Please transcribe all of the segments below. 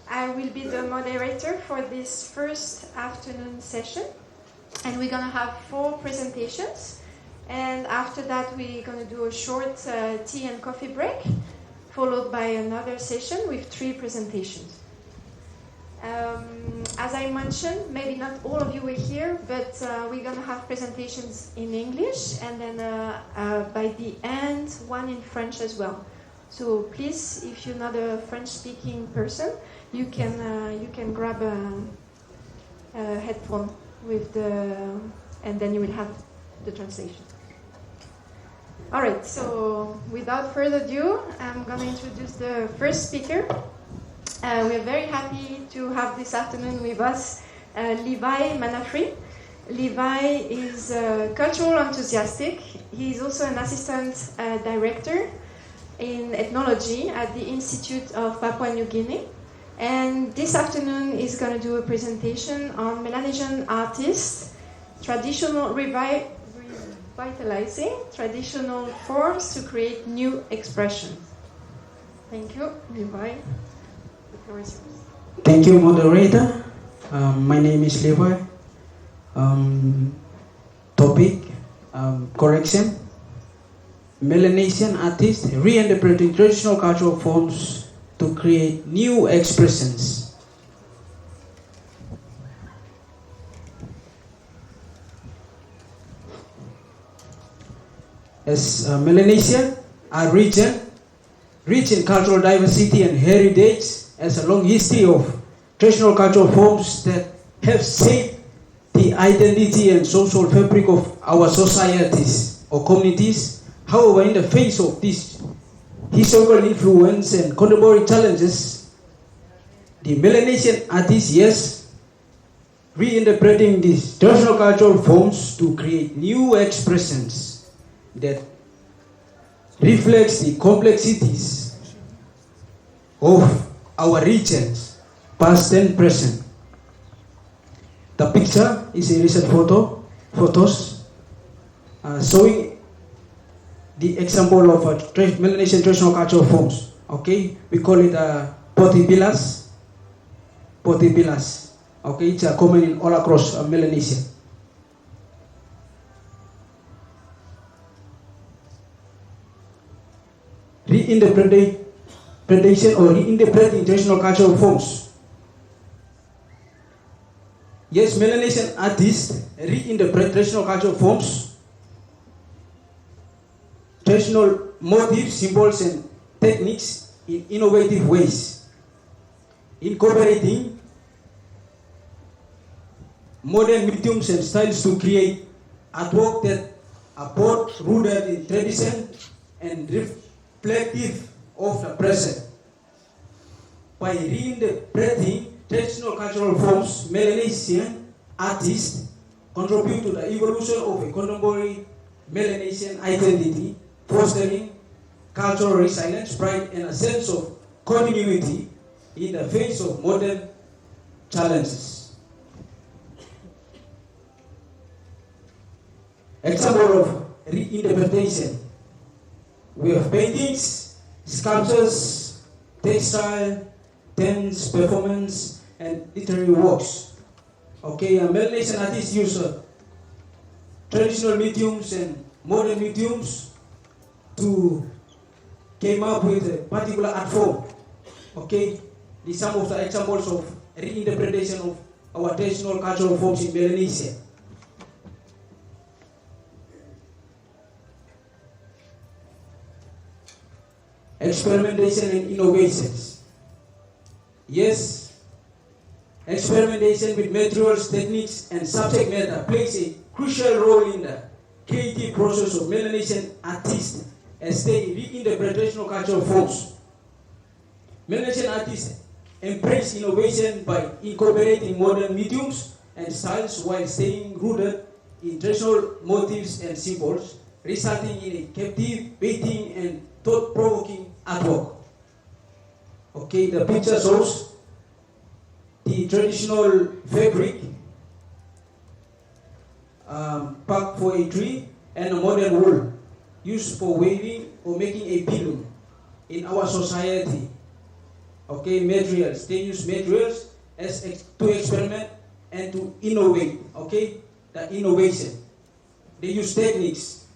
I will be the moderator for this first afternoon session. And we're going to have 4 presentations. And after that, we're going to do a short tea and coffee break, followed by another session with 3 presentations. As I mentioned, maybe not all of you were here, but we're going to have presentations in English, and then by the end, one in French as well. So please, if you're not a French-speaking person, you can grab a headphone with and then you will have the translation. All right. So without further ado, I'm going to introduce the first speaker. We're very happy to have this afternoon with us Levi Manafri. Levi is cultural enthusiastic. He is also an assistant director in ethnology at the Institute of Papua New Guinea. And this afternoon he's going to do a presentation on Melanesian artists, revitalizing traditional forms to create new expressions. Thank you, Levi. Thank you, moderator. My name is Levi. Topic, correction. Melanesian artists reinterpreting traditional cultural forms to create new expressions. As Melanesia, a region rich in cultural diversity and heritage, has a long history of traditional cultural forms that have shaped the identity and social fabric of our societies or communities. However, in the face of this historical influence and contemporary challenges, the Melanesian artists, yes, reinterpreting these traditional cultural forms to create new expressions that reflects the complexities of our regions, past and present. The picture is a recent photos showing the example of Melanesian traditional cultural forms. Okay, we call it potipilas. Okay, it's common in all across Melanesia. Reinterpretation or reinterpreting traditional cultural forms. Yes, Melanesian artists reinterpret traditional cultural forms, traditional motifs, symbols, and techniques in innovative ways, incorporating modern mediums and styles to create artwork that are both rooted in tradition and reflective of the present. By reinterpreting traditional cultural forms, Melanesian artists contribute to the evolution of a contemporary Melanesian identity, fostering cultural resilience, pride, and a sense of continuity in the face of modern challenges. Example of reinterpretation. We have paintings, sculptures, textile, dance, performance, and literary works. Okay, Melanesian artists use traditional mediums and modern mediums to came up with a particular art form. Okay, these are some of the examples of reinterpretation of our traditional cultural forms in Melanesia. Experimentation and innovations. Yes, experimentation with materials, techniques, and subject matter plays a crucial role in the creative process of Melanesian artists as they reinterpret traditional cultural forms. Melanesian artists embrace innovation by incorporating modern mediums and styles while staying rooted in traditional motifs and symbols, resulting in a captivating and thought-provoking artwork. Okay, the picture shows the traditional fabric packed for a tree and a modern wool used for weaving or making a pillow in our society. okay, materials. They use materials to experiment and to innovate, okay, the innovation. They use techniques,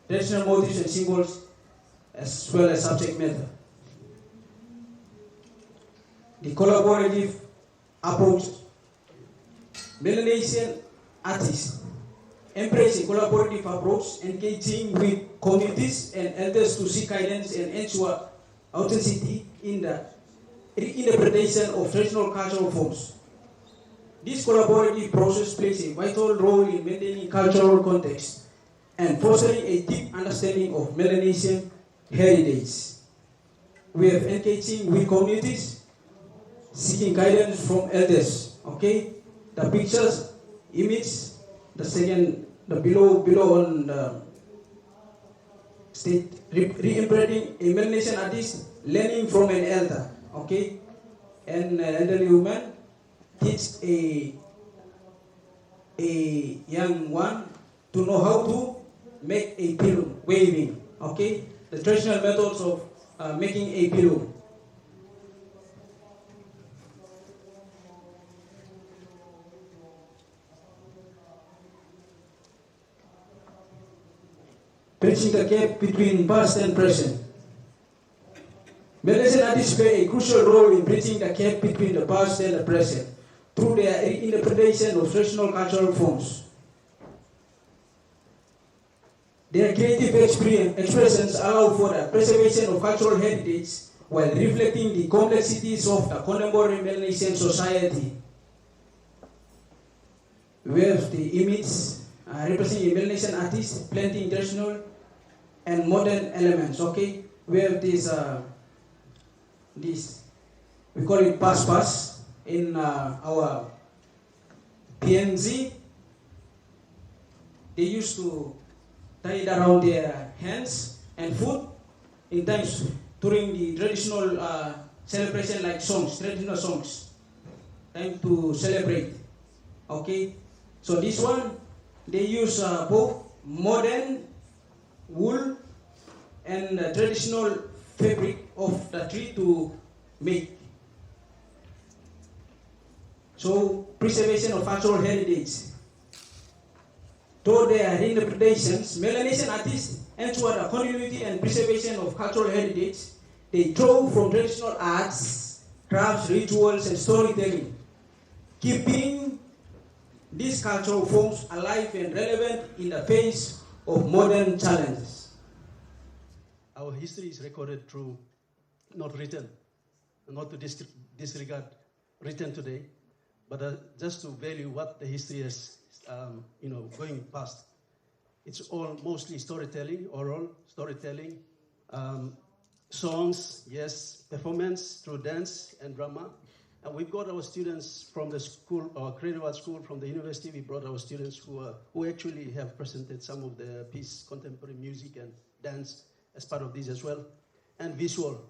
traditional motifs and symbols, as well as subject matter. The collaborative approach. Melanesian artists embrace a collaborative approach, engaging with communities and elders to seek guidance and ensure authenticity in the interpretation of traditional cultural forms. This collaborative process plays a vital role in maintaining cultural context and fostering a deep understanding of Melanesian heritage. We have engaging with communities, seeking guidance from elders. Okay, the pictures, image, the second, the below on the state, re-imprinting a Melanesian artist learning from an elder. Okay, and elderly woman teach a young one to know how to make a pillow, waving. Okay, the traditional methods of making a pillow. Bridging the gap between past and present. Melanesian artists play a crucial role in bridging the gap between the past and the present through their interpretation of traditional cultural forms. Their creative expressions allow for the preservation of cultural heritage while reflecting the complexities of the contemporary Melanesian society. We have the image representing a Melanesian artist blending traditional and modern elements. Okay, we have this we call it pas in our PNZ. They used to tie it around their hands and foot in times during the traditional celebration, like songs, traditional songs, time to celebrate. Okay, so this one they use both modern wool and traditional fabric of the tree to make. So preservation of cultural heritage. Through their interpretations, Melanesian artists ensure the continuity and preservation of cultural heritage. They draw from traditional arts, crafts, rituals, and storytelling, keeping these cultural forms alive and relevant in the face of modern challenges. Our history is recorded through, not written, not to disregard written today, but just to value what the history is, going past. It's all mostly storytelling, oral storytelling, songs, yes, performance through dance and drama. And we've got our students from the school, our creative arts school, from the university. We brought our students who actually have presented some of the piece, contemporary music and dance as part of this as well, and visual.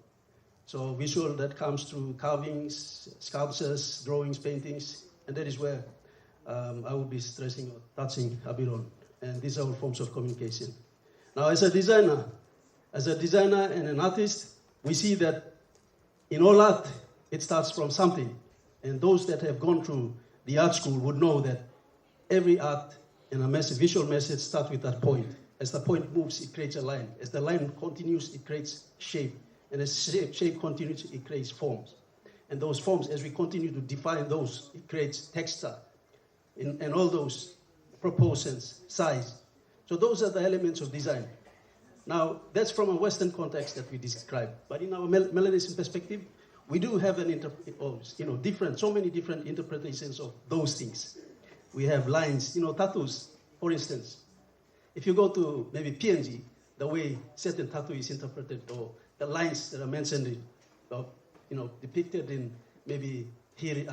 So visual that comes through carvings, sculptures, drawings, paintings, and that is where I will be stressing or touching a bit on. And these are all forms of communication. Now, as a designer and an artist, we see that in all art, it starts from something. And those that have gone through the art school would know that every art and a visual message starts with that point. As the point moves, it creates a line. As the line continues, it creates shape. And as shape continues, it creates forms. And those forms, as we continue to define those, it creates texture and all those proportions, size. So those are the elements of design. Now, that's from a Western context that we describe. But in our Melanesian perspective, we do have so many different interpretations of those things. We have lines, tattoos, for instance. If you go to maybe PNG, the way certain tattoo is interpreted, or the lines that are mentioned, depicted in maybe here,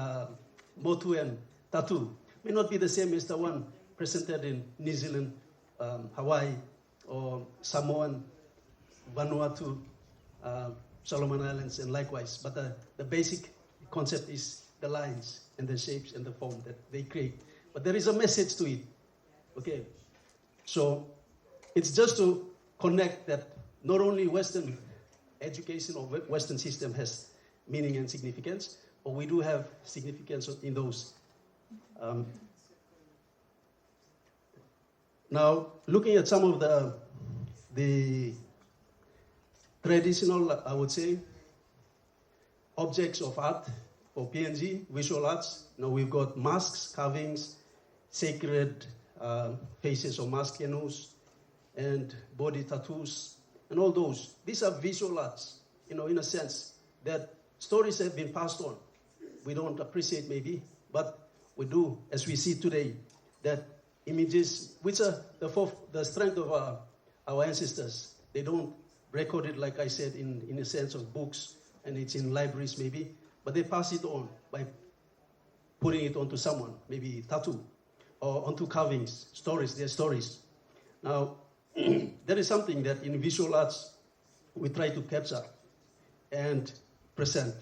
Motu and tattoo, may not be the same as the one presented in New Zealand, Hawaii, or Samoan, Vanuatu, Solomon Islands, and likewise. But the basic concept is the lines and the shapes and the form that they create. But there is a message to it. Okay, so it's just to connect that not only Western education or Western system has meaning and significance, but we do have significance in those. Now, looking at some of the traditional, I would say, objects of art for PNG, visual arts. Now we've got masks, carvings, sacred faces or mask canoes, and body tattoos, and all those. These are visual arts, in a sense, that stories have been passed on. We don't appreciate maybe, but we do, as we see today, that images, which are the strength of our ancestors. They don't record it, like I said, in a sense of books, and it's in libraries maybe, but they pass it on by putting it onto someone, maybe tattoo, or onto carvings, stories, their stories. Now, there is something that in visual arts we try to capture and present.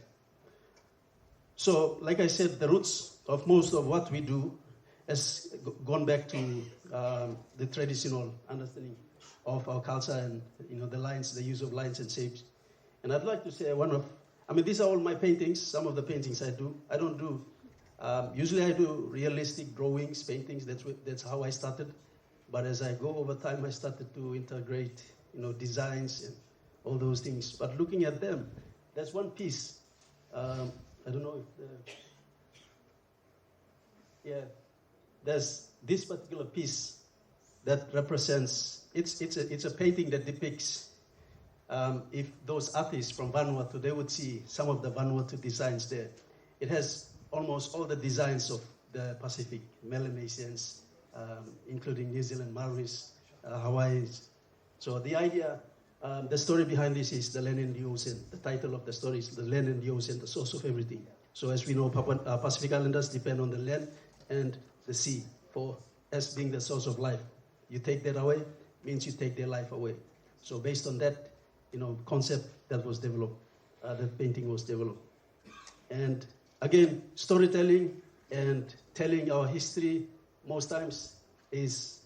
So, like I said, the roots of most of what we do has gone back to the traditional understanding of our culture and the lines, the use of lines and shapes. And I'd like to say these are all my paintings. Some of the paintings I do. I don't do. Usually I do realistic drawings, paintings. That's how I started. But as I go over time, I started to integrate, designs and all those things. But looking at them, there's one piece. I don't know if there's this particular piece that represents. It's a painting that depicts. If those artists from Vanuatu, they would see some of the Vanuatu designs there. It has almost all the designs of the Pacific, Melanesians, including New Zealand, Maoris, Hawaii's. So the idea, the story behind this is the land and the ocean. The title of the story is the land and the ocean, the source of everything. So as we know, Pacific Islanders depend on the land and the sea as being the source of life. You take that away, means you take their life away. So based on that, concept that was developed, that painting was developed. And again, storytelling and telling our history most times is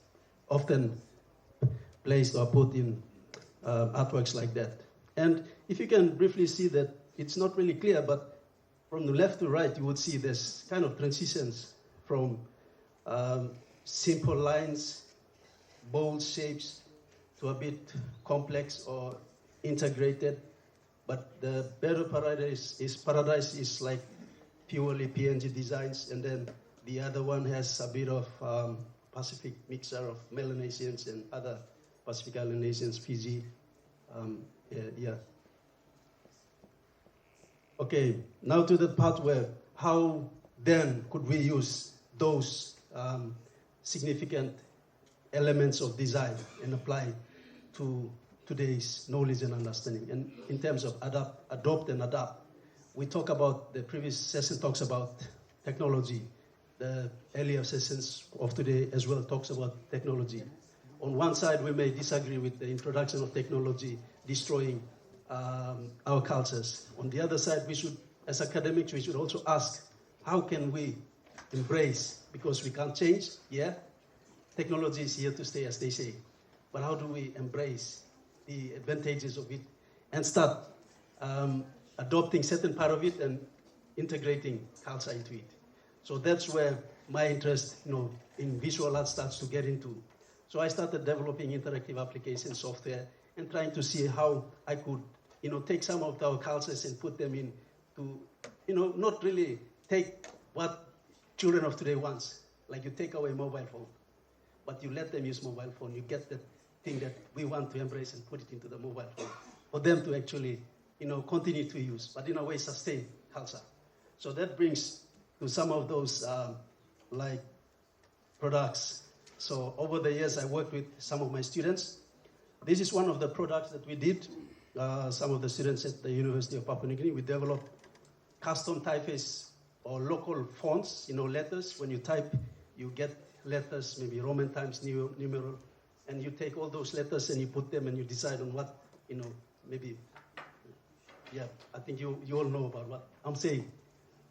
often placed or put in artworks like that. And if you can briefly see that, it's not really clear, but from the left to right, you would see this kind of transitions from simple lines, bold shapes, to a bit complex or integrated. But the better paradise is like purely PNG designs, and then the other one has a bit of Pacific mixture of Melanesians and other Pacific Island nations, Fiji. Okay, now to the part where how then could we use those significant elements of design and apply to today's knowledge and understanding. And in terms of adopt and adapt, we talk about, the previous session talks about technology. The earlier sessions of today as well talks about technology. On one side, we may disagree with the introduction of technology destroying our cultures. On the other side, we should, as academics, we should also ask, how can we embrace, because we can't change, technology is here to stay, as they say, but how do we embrace the advantages of it and start adopting certain part of it and integrating culture into it? So that's where my interest, in visual art starts to get into. So I started developing interactive application software and trying to see how I could, take some of our cultures and put them in to, not really take what children of today wants. Like you take away mobile phone, but you let them use mobile phone. You get the thing that we want to embrace and put it into the mobile phone for them to actually, continue to use, but in a way sustain culture. So that brings to some of those like products. So over the years, I worked with some of my students. This is one of the products that we did. Some of the students at the University of Papua New Guinea, we developed custom typeface or local fonts, letters. When you type, you get letters, maybe Roman times, numeral, and you take all those letters and you put them and you decide on what, maybe, I think you all know about what I'm saying.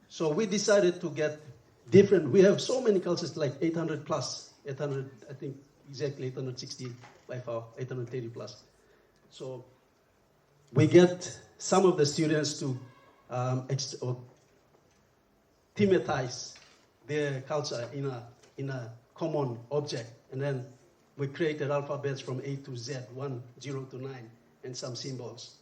So we decided to get different, we have so many cultures, like 800 plus, 800, I think exactly 860 by far, 830 plus. So we get some of the students to or thematize their culture in a common object. And then we created alphabets from A to Z, 1, 0 to 9, and some symbols.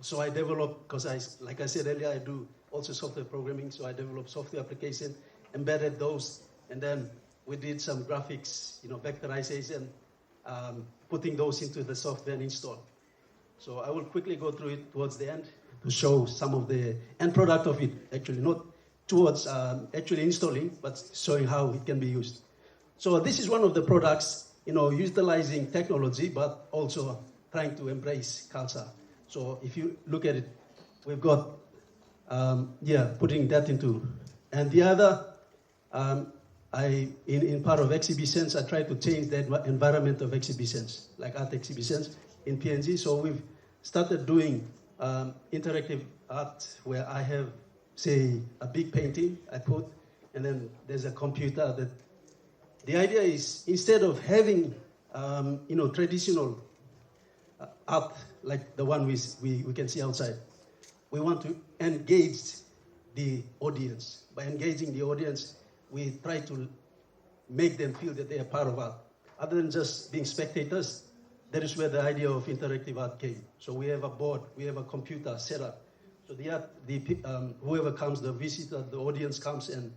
So I developed, because like I said earlier, I do also software programming, so I developed software application, embedded those, and then we did some graphics, vectorization, putting those into the software and install. So I will quickly go through it towards the end to show some of the end product of it, actually, not towards actually installing, but showing how it can be used. So this is one of the products, utilizing technology, but also trying to embrace culture. So if you look at it, we've got, putting that into, and the other, in part of exhibitions, I try to change the environment of exhibitions, like art exhibitions in PNG. So we've started doing interactive art where I have, say, a big painting I put, and then there's a computer that, the idea is instead of having, traditional art like the one we can see outside, we want to engage the audience. By engaging the audience, we try to make them feel that they are part of art. Other than just being spectators, that is where the idea of interactive art came. So we have a board, we have a computer set up. So whoever comes, the visitor, the audience comes and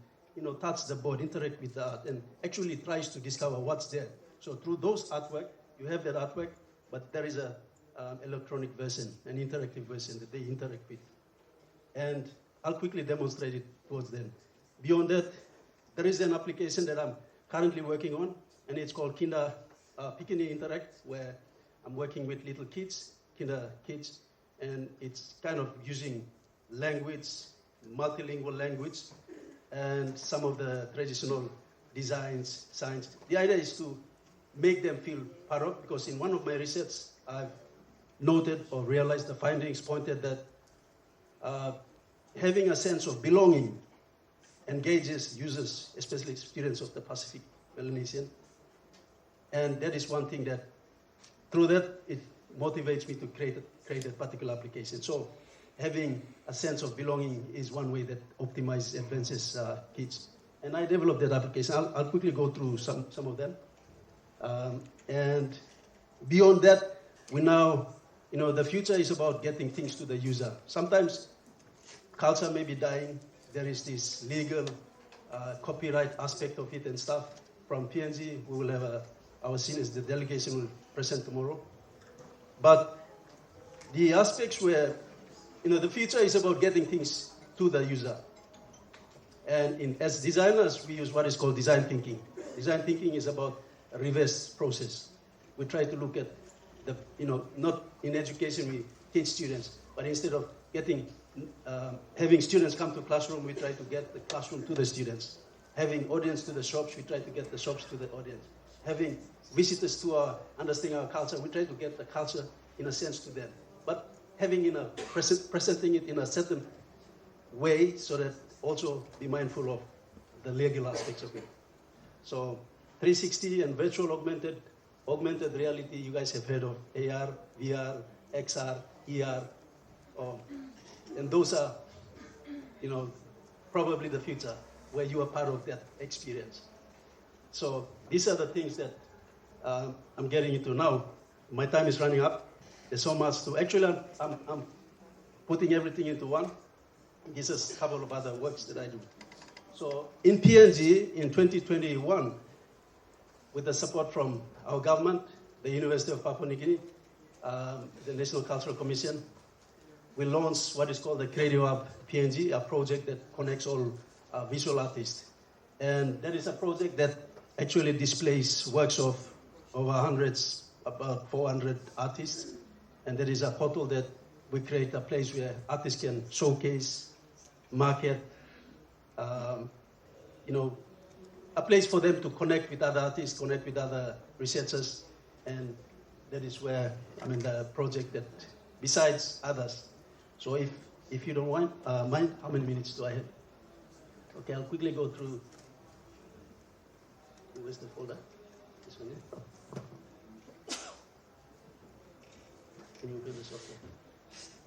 touch the board, interact with the art, and actually tries to discover what's there. So through those artwork, you have that artwork, but there is a electronic version, an interactive version that they interact with. And I'll quickly demonstrate it towards them. Beyond that, there is an application that I'm currently working on, and it's called Kinder Pikini Interact, where I'm working with little kids, kinder kids, and it's kind of using language, multilingual language, and some of the traditional designs, signs. The idea is to make them feel part of, because in one of my research, I've noted or realized the findings pointed that having a sense of belonging engages users, especially students of the Pacific Melanesian. And that is one thing that, through that, it motivates me to create a particular application. So having a sense of belonging is one way that optimizes, advances kids. And I developed that application. I'll quickly go through some of them. And beyond that, we now, the future is about getting things to the user. Sometimes culture may be dying. There is this legal copyright aspect of it and stuff. From PNG, we will have our seniors, the delegation will present tomorrow. But the aspects where, the future is about getting things to the user. And as designers, we use what is called design thinking. Design thinking is about a reverse process. We try to look at not in education we teach students, but instead of having students come to classroom, we try to get the classroom to the students. Having audience to the shops, we try to get the shops to the audience. Having visitors to understanding our culture, we try to get the culture in a sense to them. But having presenting it in a certain way so that also be mindful of the legal aspects of it. So 360 and virtual augmented reality, you guys have heard of AR, VR, XR, ER, and those are, probably the future where you are part of that experience. So these are the things that I'm getting into now. My time is running up. There's so much to, actually I'm putting everything into one. This is a couple of other works that I do. So in PNG in 2021, with the support from our government, the University of Papua New Guinea, the National Cultural Commission, we launched what is called the Creative Hub PNG, a project that connects all visual artists. And that is a project that actually displays works of over about 400 artists. And there is a portal that we create a place where artists can showcase, market, a place for them to connect with other artists, connect with other researchers. And that is where, the project that, besides others. So if you don't mind, how many minutes do I have? Okay, I'll quickly go through. Where's the folder? This one here. Can you open the software?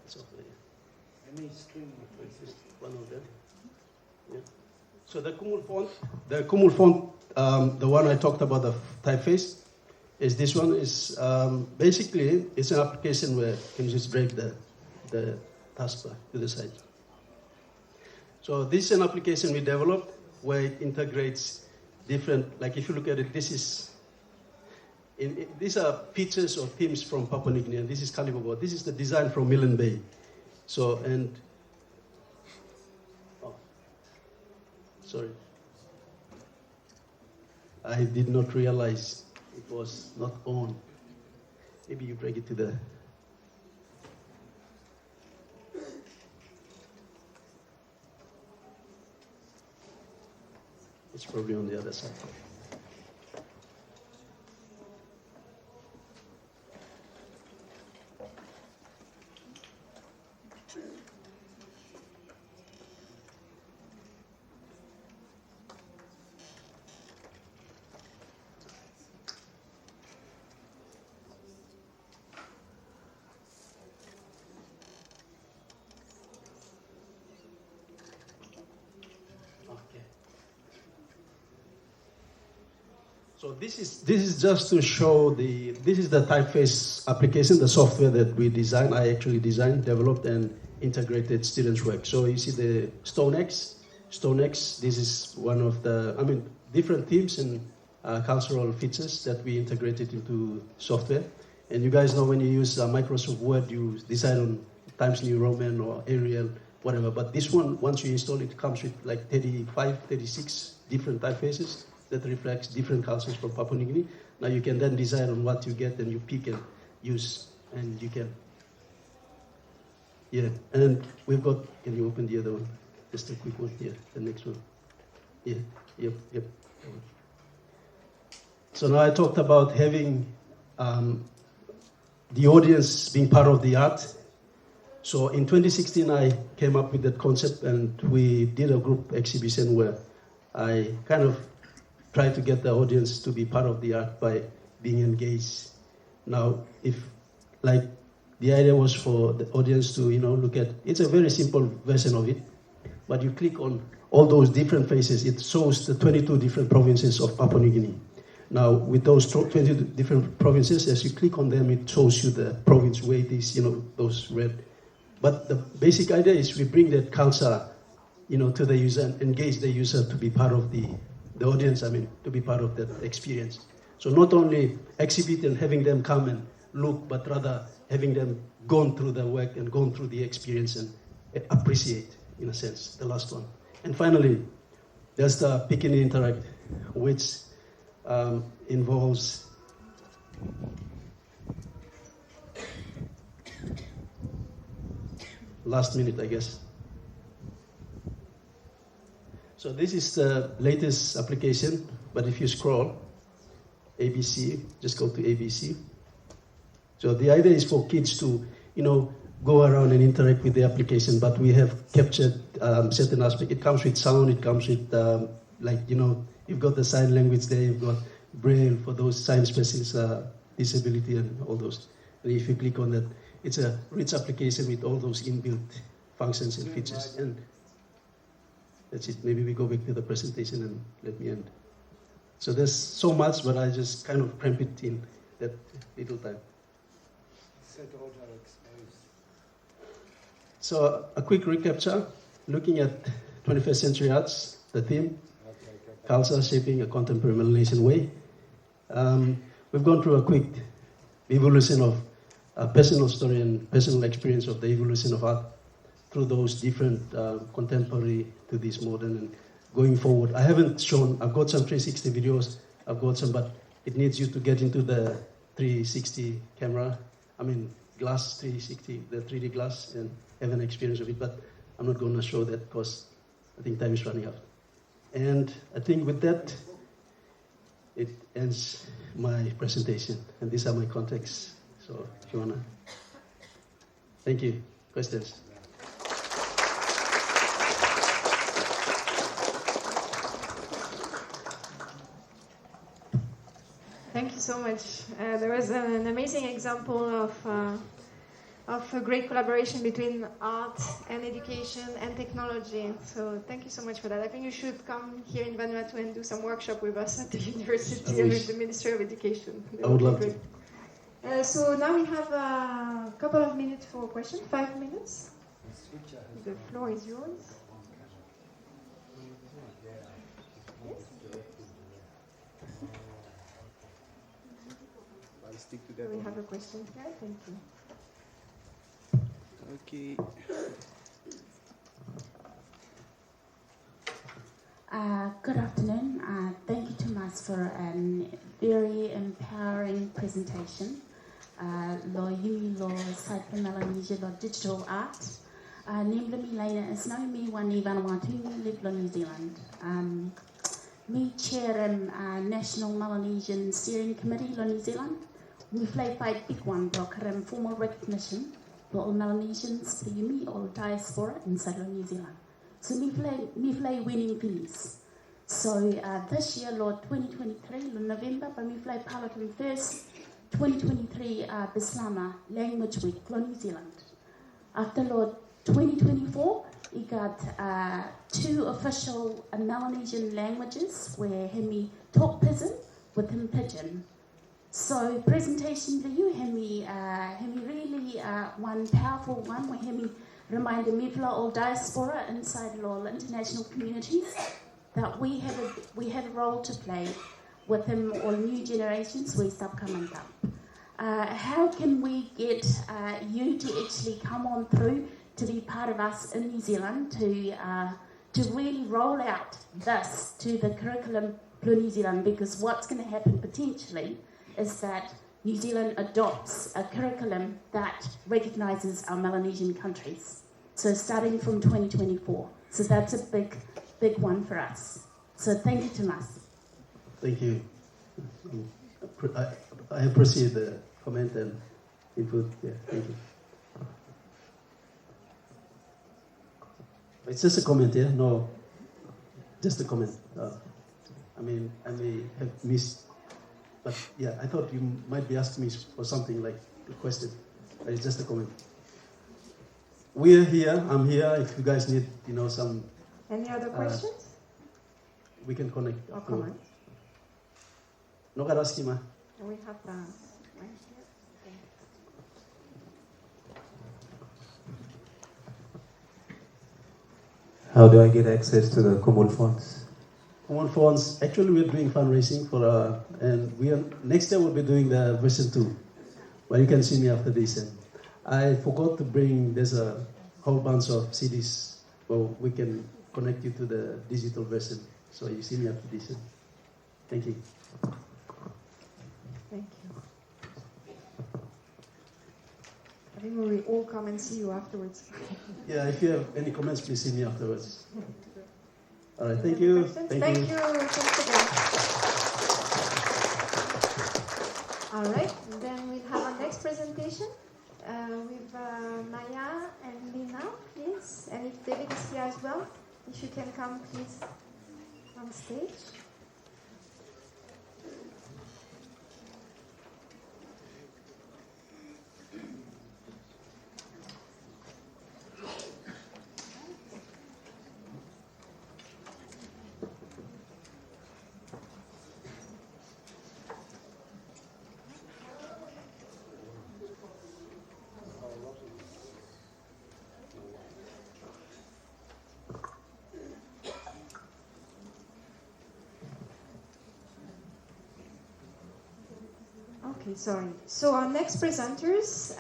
The software here. One of them. Yeah. So the Kumul font, the one I talked about, the typeface, is this one. Is basically it's an application where you can just drag the taskbar to the side. So this is an application we developed where it integrates different. Like if you look at it, these are features or themes from Papua New Guinea, and this is Kalibobo. This is the design from Milne Bay. So sorry, I did not realize it was not on. Maybe you drag it to the. It's probably on the other side. So this is just to show this is the typeface application, the software that we designed. I actually designed, developed, and integrated students' work. So you see the StoneX. This is one of the different themes and cultural features that we integrated into software. And you guys know when you use Microsoft Word, you decide on Times New Roman or Arial, whatever. But this one, once you install it, comes with like 35, 36 different typefaces that reflects different cultures from Papua New Guinea. Now you can then decide on what you get and you pick and use, and you can. Yeah, and we've got, can you open the other one? Just a quick one here, the next one. Yeah, yep. So now I talked about having the audience being part of the art. So in 2016, I came up with that concept, and we did a group exhibition where I kind of try to get the audience to be part of the art by being engaged. Now, the idea was for the audience to, look at, it's a very simple version of it, but you click on all those different faces, it shows the 22 different provinces of Papua New Guinea. Now, with those 22 different provinces, as you click on them, it shows you the province where it is, those red. But the basic idea is we bring that culture, to the user and engage the user to be part of the audience, to be part of that experience. So not only exhibit and having them come and look, but rather having them gone through the work and gone through the experience and appreciate, in a sense, the last one. And finally, there's the Pick and Interact, which involves last minute, I guess. So this is the latest application, but if you scroll, ABC, just go to ABC. So the idea is for kids to, go around and interact with the application, but we have captured certain aspects. It comes with sound, it comes with, you've got the sign language there, you've got Braille for those sign specialists, disability and all those. And if you click on that, it's a rich application with all those inbuilt functions and features. And that's it. Maybe we go back to the presentation and let me end. So there's so much, but I just kind of cramp it in that little time. So a quick recapture, looking at 21st century arts, the theme, culture shaping a contemporary Melanesian way. We've gone through a quick evolution of a personal story and personal experience of the evolution of art through those different contemporary to this modern and going forward. I haven't shown, I've got some 360 videos, I've got some, but it needs you to get into the 360 camera, glass 360, the 3D glass, and have an experience of it, but I'm not going to show that because I think time is running out. And I think with that, it ends my presentation, and these are my contacts. So if you want to. Thank you. Questions? Thank you so much. There was an amazing example of of a great collaboration between art and education and technology. So thank you so much for that. I think you should come here in Vanuatu and do some workshop with us at the university and with the Ministry of Education. I would love to. So now we have a couple of minutes for questions, 5 minutes. The floor is yours. Yes? We have a question here. Thank you. Okay. Good afternoon. Thank you, Thomas, for a very empowering presentation. Lo yumi lo site for Melanesia lo digital art. Nimble Milena is now me one Vanuatu, me live in New Zealand. Me chair National Melanesian Steering Committee in New Zealand. We play fight big one block formal recognition for all Melanesians, the yumi all diaspora inside of New Zealand. So me play winning piece. So this year, Lord 2023, November, but me play Paladin first 2023 Bislama Language Week for New Zealand. After Lord 2024, we got 2 official Melanesian languages where Hemi talk Pidgin with him Pidgin. So presentation to you, Hemi really one powerful one where Hemi reminded me of all diaspora inside all international communities that we have a role to play with them all new generations we start coming up. How can we get you to actually come on through to be part of us in New Zealand to really roll out this to the curriculum for New Zealand? Because what's going to happen potentially is that New Zealand adopts a curriculum that recognises our Melanesian countries. So starting from 2024. So that's a big one for us. So thank you, Thomas. Thank you. I appreciate the comment and input. Yeah, thank you. It's just a comment, yeah? No, just a comment. I may have missed, but yeah, I thought you might be asking me for something like a question. But it's just a comment. We're here. I'm here. If you guys need, some. Any other questions? We can connect. Or comment? No karaski ma. We have right here. How do I get access to the common funds? Common funds. Actually, we're doing fundraising for, and next year we'll be doing the version 2. But you can see me after this. And I forgot to bring. There's a whole bunch of CDs. Well, we can connect you to the digital version. So you see me after this. And thank you. Thank you. I think we will all come and see you afterwards. Yeah, if you have any comments, please see me afterwards. All right, thank you. Thank you. Thanks again. All right, then we'll have our next presentation with Maya and Lina, please. And if David is here as well, if you can come, please, on stage. Okay, sorry. So our next presenters,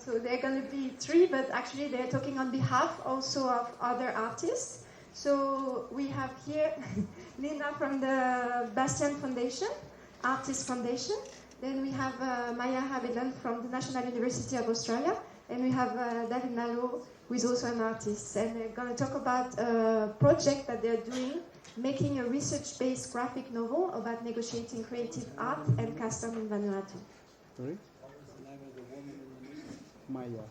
so they're going to be 3, but actually they're talking on behalf also of other artists. So we have here Lina from the Bastian Foundation, Artist Foundation. Then we have Maya Haviland from the National University of Australia. And we have David Malo, who is also an artist. And they're going to talk about a project that they're doing, making a research-based graphic novel about negotiating creative art and custom in Vanuatu. Sorry? Maya.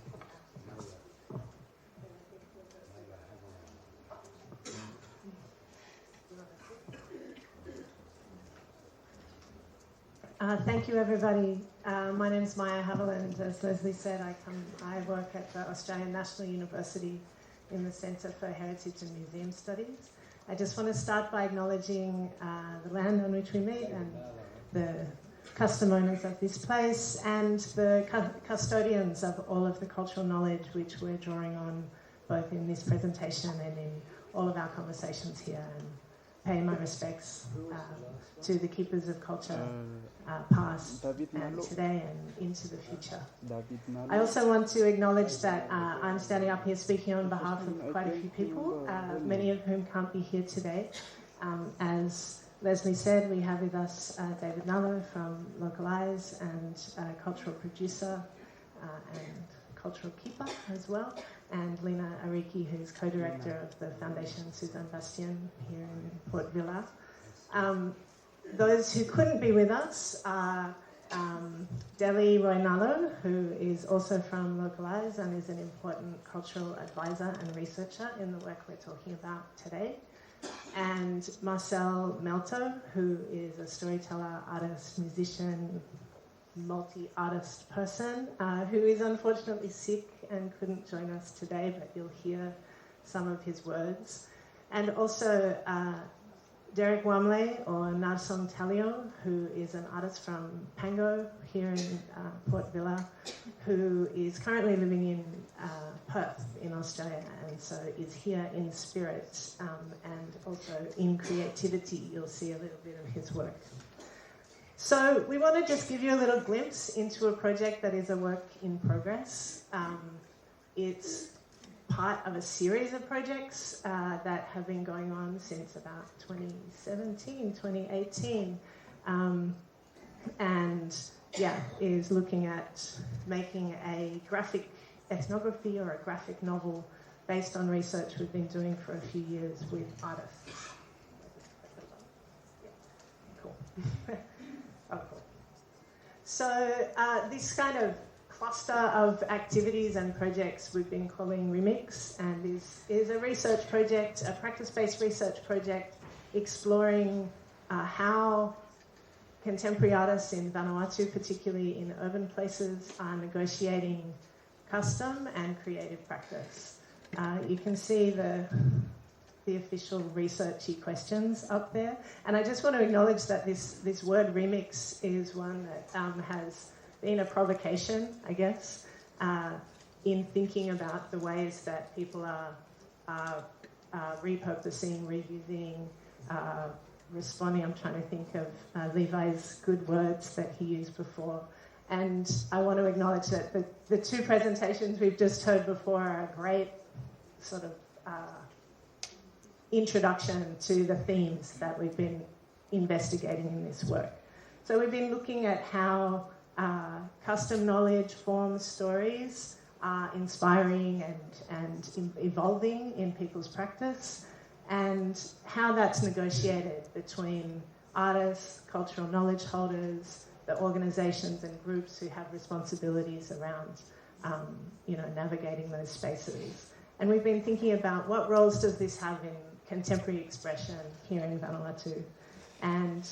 Thank you, everybody. My name is Maya Haviland. As Leslie said, I work at the Australian National University in the Centre for Heritage and Museum Studies. I just want to start by acknowledging the land on which we meet and the custom owners of this place and the custodians of all of the cultural knowledge which we're drawing on both in this presentation and in all of our conversations here, and pay my respects to the keepers of culture past and today and into the future. I also want to acknowledge that I'm standing up here speaking on behalf of quite a few people, many of whom can't be here today. As Leslie said, we have with us David Nallo from Organised and cultural producer and cultural keeper as well, and Lena Ariki, who's co-director of the Foundation Suzanne Bastien here in Port Vila. Those who couldn't be with us are Deli Roynalo, who is also from Localize and is an important cultural advisor and researcher in the work we're talking about today, and Marcel Melto, who is a storyteller, artist, musician, multi-artist person, who is unfortunately sick and couldn't join us today, but you'll hear some of his words. And also Derek Wamley, or Narsong Talio, who is an artist from Pango here in Port Vila, who is currently living in Perth in Australia, and so is here in spirit and also in creativity. You'll see a little bit of his work. So we want to just give you a little glimpse into a project that is a work in progress. It's part of a series of projects that have been going on since about 2017, 2018. And is looking at making a graphic ethnography or a graphic novel based on research we've been doing for a few years with artists. Cool. Oh, cool. So this kind of cluster of activities and projects we've been calling Remix, and is a research project, a practice-based research project exploring how contemporary artists in Vanuatu, particularly in urban places, are negotiating custom and creative practice. You can see the official researchy questions up there. And I just want to acknowledge that this word remix is one that has been a provocation, I guess, in thinking about the ways that people are repurposing, reusing, responding. I'm trying to think of Levi's good words that he used before. And I want to acknowledge that the two presentations we've just heard before are a great sort of introduction to the themes that we've been investigating in this work. So we've been looking at how custom knowledge forms stories are inspiring and evolving in people's practice, and how that's negotiated between artists, cultural knowledge holders, the organisations and groups who have responsibilities around navigating those spaces. And we've been thinking about what roles does this have in contemporary expression here in Vanuatu, and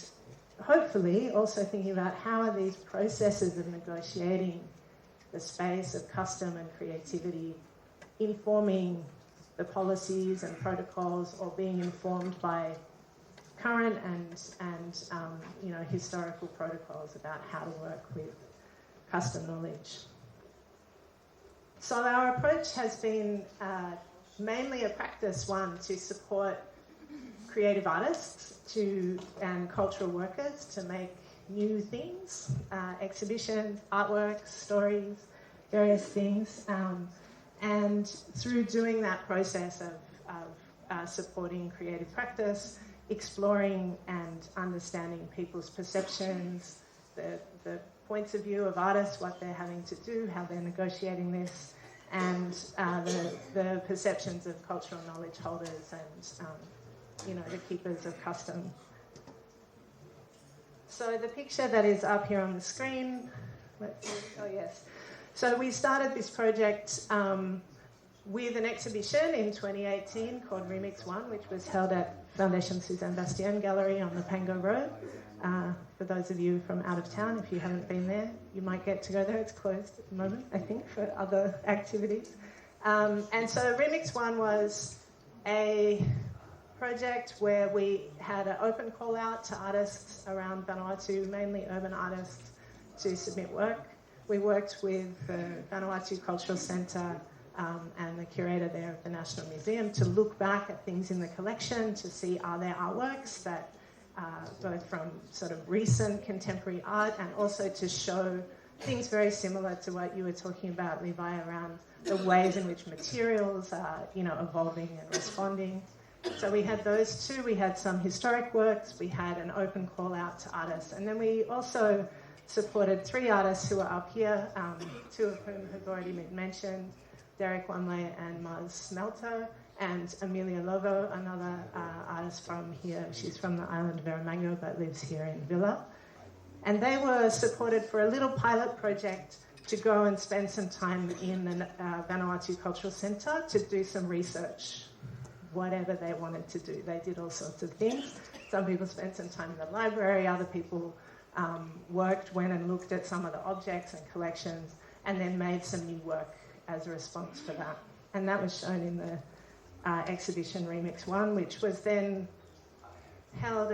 hopefully also thinking about how are these processes of negotiating the space of custom and creativity informing the policies and protocols, or being informed by current and historical protocols about how to work with custom knowledge. So our approach has been mainly a practice one to support creative artists and cultural workers to make new things, exhibitions, artworks, stories, various things, and through doing that process of supporting creative practice, exploring and understanding people's perceptions, the points of view of artists, what they're having to do, how they're negotiating this, and the perceptions of cultural knowledge holders and the keepers of custom. So the picture that is up here on the screen, So we started this project with an exhibition in 2018 called Remix 1, which was held at Foundation Suzanne Bastien Gallery on the Pango Road. For those of you from out of town, if you haven't been there, you might get to go there. It's closed at the moment, I think, for other activities. And so Remix 1 was a project where we had an open call out to artists around Vanuatu, mainly urban artists, to submit work. We worked with the Vanuatu Cultural Centre and the curator there of the National Museum to look back at things in the collection to see are there artworks that both from sort of recent contemporary art and also to show things very similar to what you were talking about, Levi, around the ways in which materials are, evolving and responding. So we had those two. We had some historic works. We had an open call out to artists. And then we also supported 3 artists who are up here, 2 of whom have already been mentioned, Derek Wanley and Maz Smelter, and Amelia Lovo, another artist from here. She's from the island of Erromango but lives here in Villa. And they were supported for a little pilot project to go and spend some time in the Vanuatu Cultural Centre to do some research, whatever they wanted to do. They did all sorts of things. Some people spent some time in the library, other people went and looked at some of the objects and collections and then made some new work as a response for that. And that was shown in the exhibition Remix 1, which was then held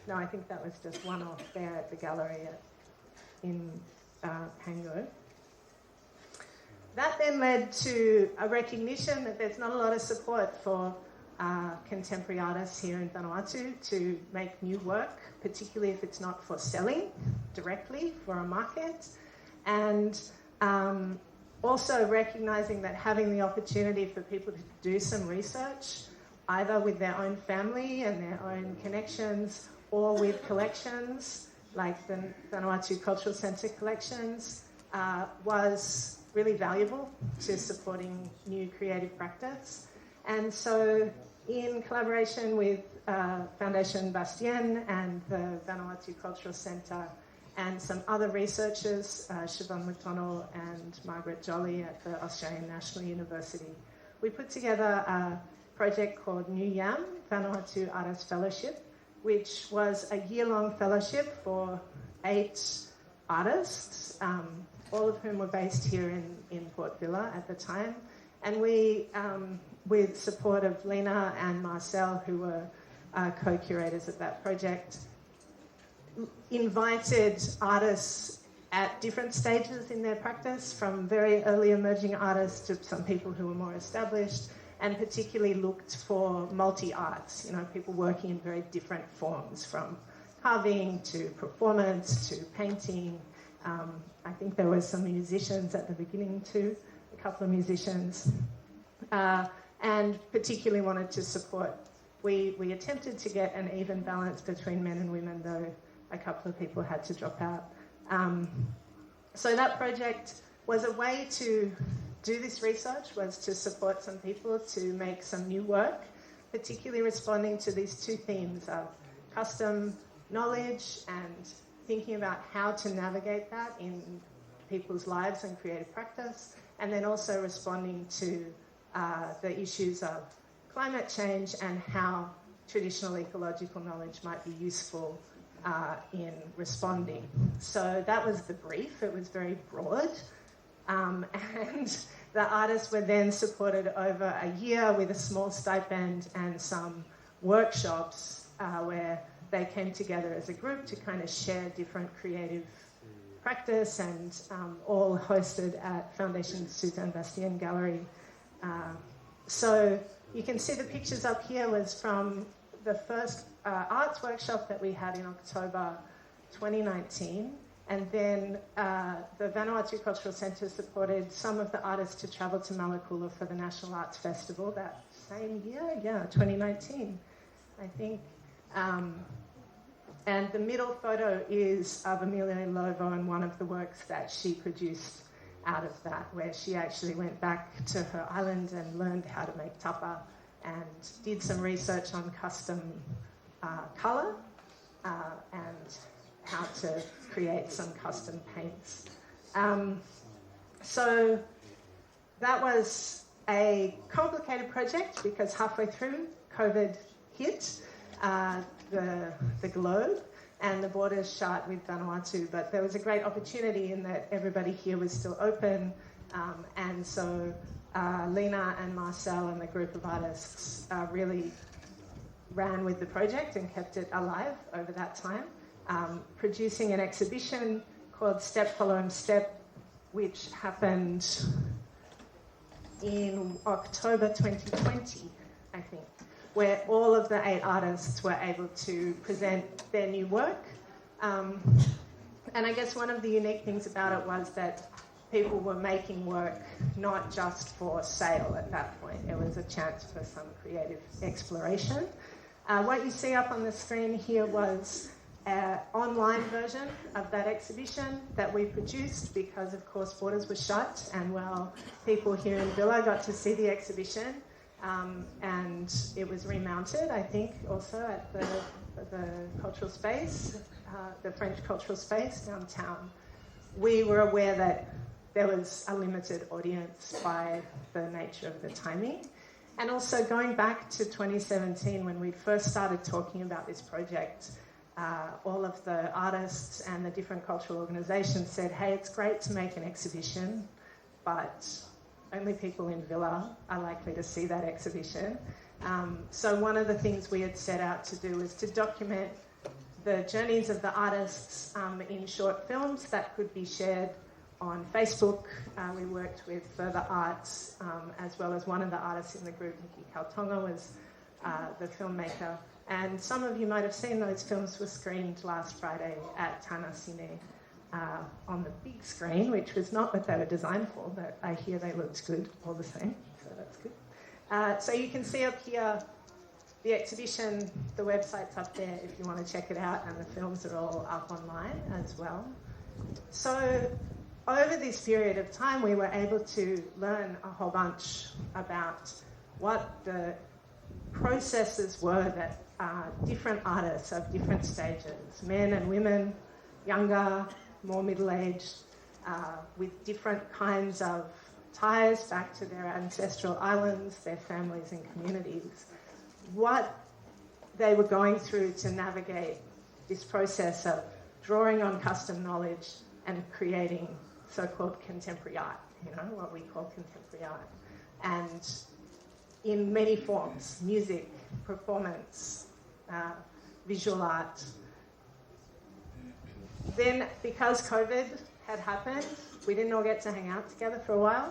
I think that was just one-off there at the gallery in Pango. That then led to a recognition that there's not a lot of support for contemporary artists here in Vanuatu to make new work, particularly if it's not for selling directly for a market. And also recognising that having the opportunity for people to do some research, either with their own family and their own connections or with collections, like the Vanuatu Cultural Centre collections, was really valuable to supporting new creative practice. And so in collaboration with Foundation Bastien and the Vanuatu Cultural Centre and some other researchers, Siobhan McDonnell and Margaret Jolly at the Australian National University, we put together a project called New Yam, Vanuatu Artist Fellowship, which was a year-long fellowship for 8 artists, all of whom were based here in Port Vila at the time. And we, with support of Lena and Marcel, who were co-curators of that project, invited artists at different stages in their practice, from very early emerging artists to some people who were more established, and particularly looked for multi-arts, people working in very different forms, from carving to performance to painting. I think there were some musicians at the beginning too, a couple of musicians, and particularly wanted to support. We attempted to get an even balance between men and women, though a couple of people had to drop out. So that project was a way to do this research, was to support some people to make some new work, particularly responding to these 2 themes of custom knowledge and thinking about how to navigate that in people's lives and creative practice, and then also responding to the issues of climate change and how traditional ecological knowledge might be useful in responding. So that was the brief. It was very broad. And the artists were then supported over a year with a small stipend and some workshops where they came together as a group to kind of share different creative practice, and all hosted at Foundation Suzanne Bastien Gallery. So you can see the pictures up here was from the first arts workshop that we had in October 2019. And then the Vanuatu Cultural Centre supported some of the artists to travel to Malakula for the National Arts Festival that same year, 2019, I think. And the middle photo is of Amelia Lovo and one of the works that she produced out of that, where she actually went back to her island and learned how to make tapa and did some research on custom colour and how to create some custom paints. So that was a complicated project because halfway through, COVID hit the globe, and the borders shut with Vanuatu. But there was a great opportunity in that everybody here was still open, and so Lena and Marcel and the group of artists really ran with the project and kept it alive over that time, producing an exhibition called Step, Follow and Step, which happened in October 2020, I think, where all of the 8 artists were able to present their new work. And I guess one of the unique things about it was that people were making work not just for sale at that point. It was a chance for some creative exploration. What you see up on the screen here was an online version of that exhibition that we produced because, of course, borders were shut, and well, people here in Villa got to see the exhibition, and it was remounted, I think, also at the cultural space, the French cultural space downtown. We were aware that there was a limited audience by the nature of the timing. And also going back to 2017 when we first started talking about this project, all of the artists and the different cultural organisations said, hey, it's great to make an exhibition, but only people in Villa are likely to see that exhibition. So one of the things we had set out to do was to document the journeys of the artists in short films that could be shared on Facebook. We worked with Further Arts, as well as one of the artists in the group, Nikki Kaltonga, was the filmmaker. And some of you might have seen those films were screened last Friday at Tanah Cine on the big screen, which was not what they were designed for, but I hear they looked good all the same, so that's good. So you can see up here the exhibition, the website's up there if you want to check it out, and the films are all up online as well. So over this period of time, we were able to learn a whole bunch about what the processes were that different artists of different stages, men and women, younger, more middle-aged, with different kinds of ties back to their ancestral islands, their families and communities, what they were going through to navigate this process of drawing on custom knowledge and creating so-called contemporary art, what we call contemporary art. And in many forms, music, performance, visual art. Then, because COVID had happened, we didn't all get to hang out together for a while,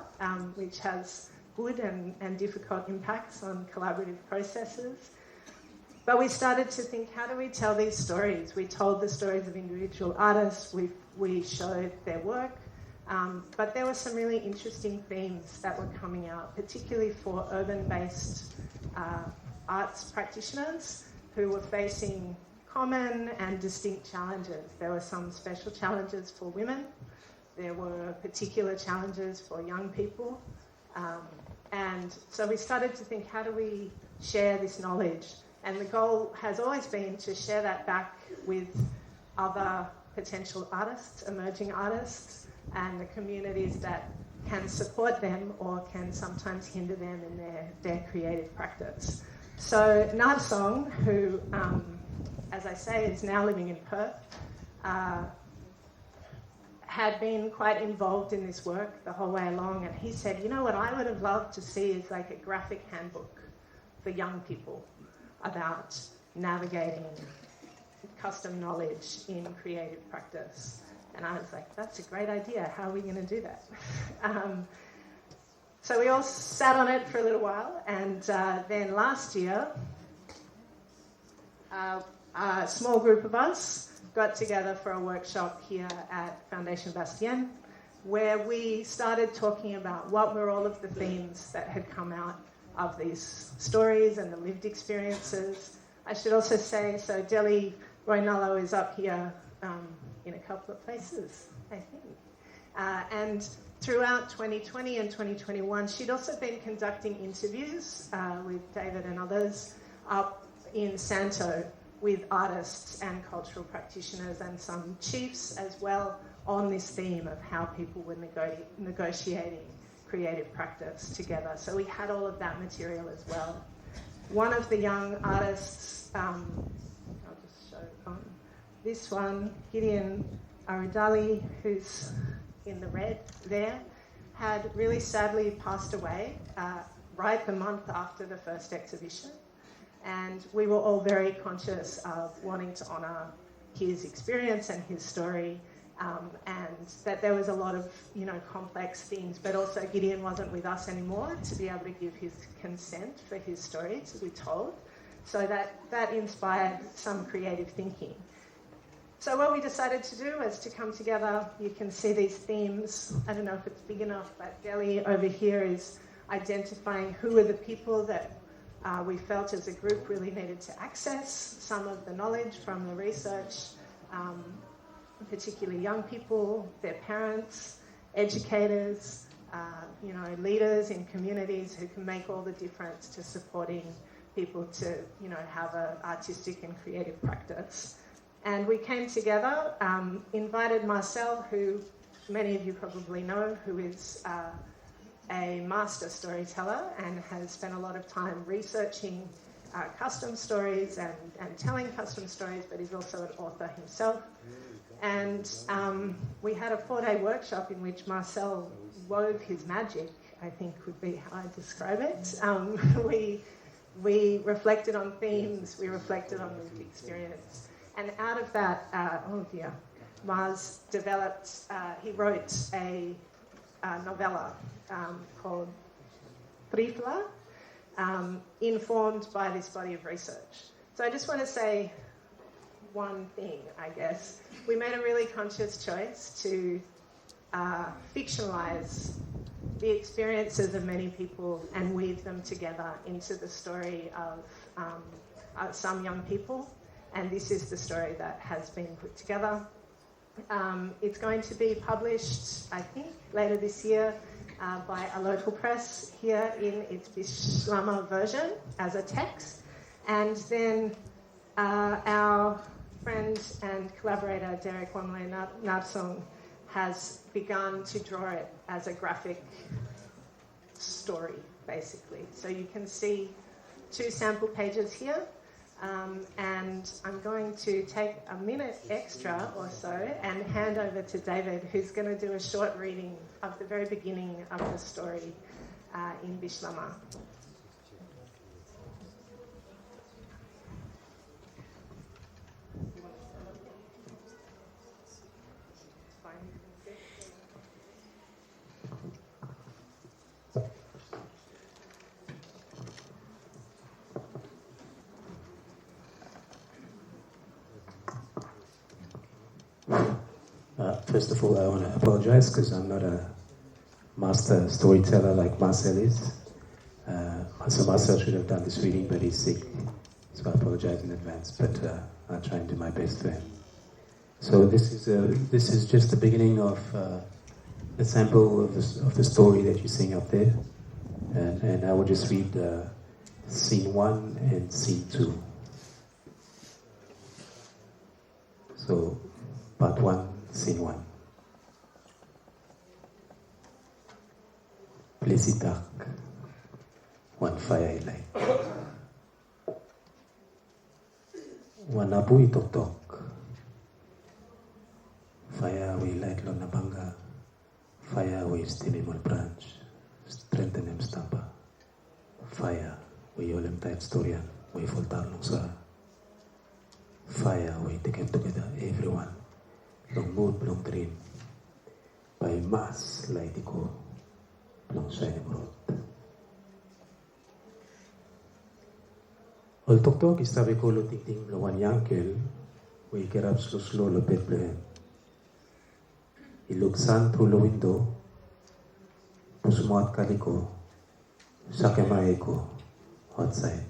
which has good and difficult impacts on collaborative processes. But we started to think, how do we tell these stories? We told the stories of individual artists, we showed their work, but there were some really interesting themes that were coming out, particularly for urban-based arts practitioners who were facing common and distinct challenges. There were some special challenges for women. There were particular challenges for young people. And so we started to think, how do we share this knowledge? And the goal has always been to share that back with other potential artists, emerging artists, and the communities that can support them or can sometimes hinder them in their creative practice. So Narsong, who, as I say, is now living in Perth, had been quite involved in this work the whole way along, and he said, you know what I would have loved to see is like a graphic handbook for young people about navigating custom knowledge in creative practice. And I was like, that's a great idea. How are we going to do that? So we all sat on it for a little while, and then last year, a small group of us got together for a workshop here at Foundation Bastien, where we started talking about what were all of the themes that had come out of these stories and the lived experiences. I should also say, so Deli Roynallo is up here in a couple of places, I think. And throughout 2020 and 2021, she'd also been conducting interviews with David and others up in Santo with artists and cultural practitioners and some chiefs as well on this theme of how people were negotiating creative practice together. So we had all of that material as well. One of the young artists, I'll just show this one, Gideon Arudali, who's in the red there, had really sadly passed away right the month after the first exhibition. And we were all very conscious of wanting to honour his experience and his story, and that there was a lot of, complex things, but also Gideon wasn't with us anymore to be able to give his consent for his story to be told. So that inspired some creative thinking. So what we decided to do was to come together. You can see these themes. I don't know if it's big enough, but Delhi over here is identifying who are the people that we felt as a group really needed to access some of the knowledge from the research, particularly young people, their parents, educators, leaders in communities who can make all the difference to supporting people to, have an artistic and creative practice. And we came together, invited Marcel, who many of you probably know, who is a master storyteller and has spent a lot of time researching custom stories and telling custom stories, but he's also an author himself. And we had a 4-day workshop in which Marcel wove his magic, I think would be how I describe it. We reflected on themes, we reflected on lived experience. And out of that, Mars developed, he wrote a novella called Trifla, informed by this body of research. So I just want to say one thing, I guess. We made a really conscious choice to fictionalize the experiences of many people and weave them together into the story of some young people. And this is the story that has been put together. It's going to be published, I think, later this year by a local press here in its Bishlama version as a text. And then our friend and collaborator, Derek Wamle Narsong, has begun to draw it as a graphic story, basically. So you can see 2 sample pages here. And I'm going to take a minute extra or so and hand over to David, who's going to do a short reading of the very beginning of the story in Bishlama. First of all, I want to apologize because I'm not a master storyteller like Marcel is. So Marcel should have done this reading, but he's sick. So I apologize in advance, but I'll try and do my best for him. So this is just the beginning of a sample of the story that you're seeing up there. And I will just read scene 1 and scene 2. So part 1, scene 1. Place dark, one fire light. One abu itok-tok. Fire we light lon nabanga. Fire we stimimol branch. Strengthen them stampa. Fire we yolem type storian. We foltar long sora. Fire we take them together, everyone. Long mood, long dream. By mass light iko. Long shining road. Ol tok-tok istabi ko lo ting-ting lo wan yankel. We get up slow lo Bethlehem. He looks sun through the window. Pusmuat kaliko. Sakemae ko. Outside.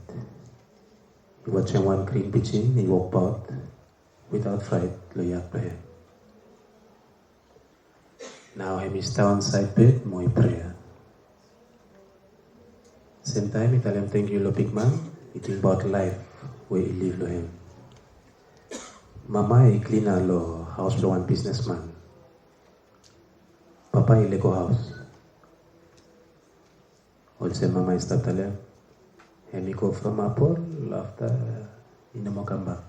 He watched one green pigeon. He walked out without fright lo Bethlehem. Now he is down side bed, moi prayer. Same time, he tell him thank you lo big man. He think about life where he live lo him. Mama he clean lo house lo one businessman. Papa he lego house. Also mama is tell him, and he go from Apple after he no more come back.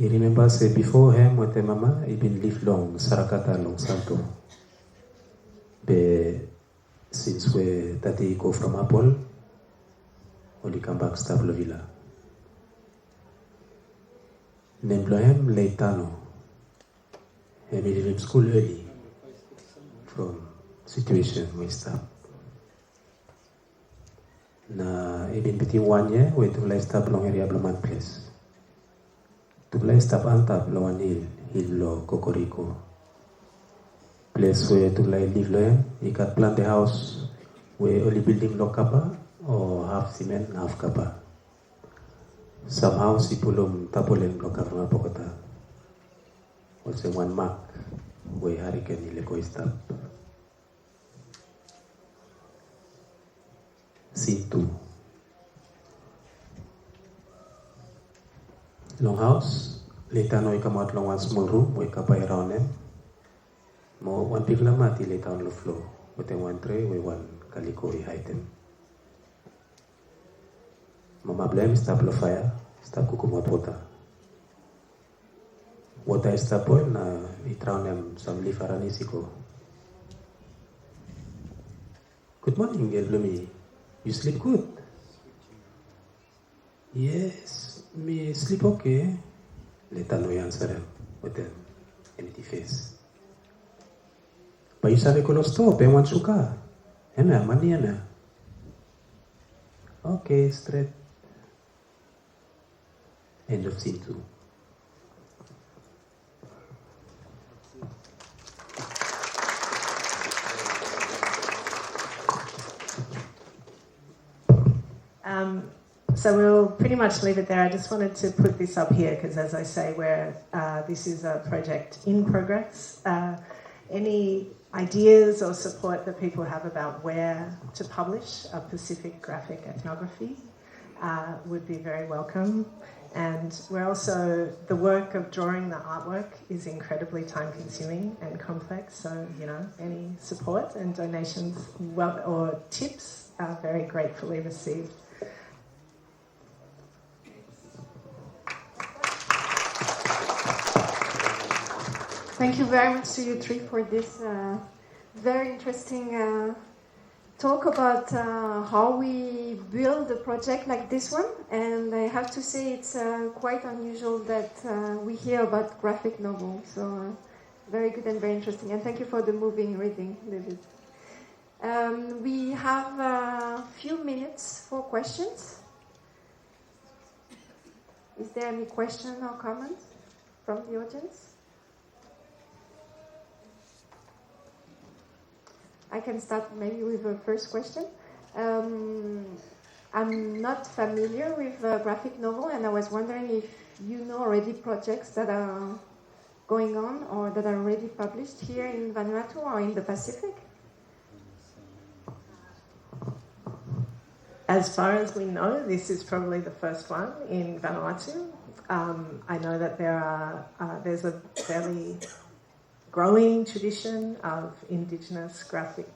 He remembers before him with the mama, he been live long, Sarakata long Santo. But since we tati go from Apple, only come back stable villa. Nemblohem Leitano. He made him school early from situation we stop. Na ibin between 1 year we to lay stop long area Blaman place. To lay stop antap lawan hill lo Cocorico. Place where to lay live lo you can plant the house where only building lo kapa or half cement half kapa. Some house ipulum tapolen lo kapa nga pokota. Also one mark where hurricane ileko stop. Scene 2. Long house. Later no, you come out long one small room. We come around them. More one big lamati later on the floor. With one tray, we one calico item. Mama blame stop the fire. Stop cooking hot water. Water is stop boil. Na it round them some leaf aranisiko. Good morning, Elblumi. You sleep good? Yes, me sleep okay. Later no answer him with an empty face. But you sabi ko no stop, want suka. Ena, mani ena. Okay, straight. End of scene 2. So we'll pretty much leave it there. I just wanted to put this up here because, as I say, this is a project in progress. Any ideas or support that people have about where to publish a Pacific graphic ethnography would be very welcome. And we're also, the work of drawing the artwork is incredibly time-consuming and complex. So, any support and donations or tips are very gratefully received. Thank you very much to you three for this very interesting talk about how we build a project like this one. And I have to say it's quite unusual that we hear about graphic novel. So very good and very interesting. And thank you for the moving reading, David. We have a few minutes for questions. Is there any question or comment from the audience? I can start maybe with the first question. I'm not familiar with graphic novel, and I was wondering if you know already projects that are going on or that are already published here in Vanuatu or in the Pacific? As far as we know, this is probably the first one in Vanuatu. I know that there's a fairly growing tradition of Indigenous graphic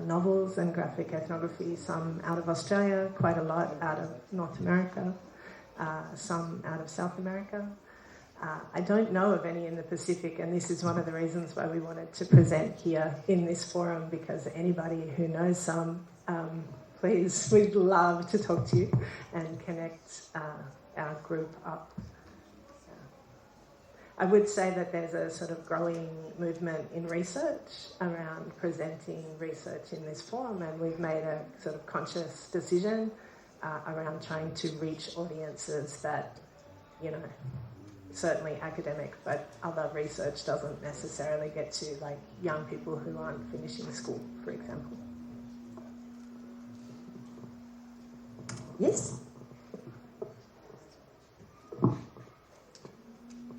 novels and graphic ethnography, some out of Australia, quite a lot out of North America, some out of South America. I don't know of any in the Pacific, and this is one of the reasons why we wanted to present here in this forum, because anybody who knows some, please, we'd love to talk to you and connect our group up. I would say that there's a sort of growing movement in research around presenting research in this form, and we've made a sort of conscious decision around trying to reach audiences that, certainly academic, but other research doesn't necessarily get to, like young people who aren't finishing school, for example. Yes?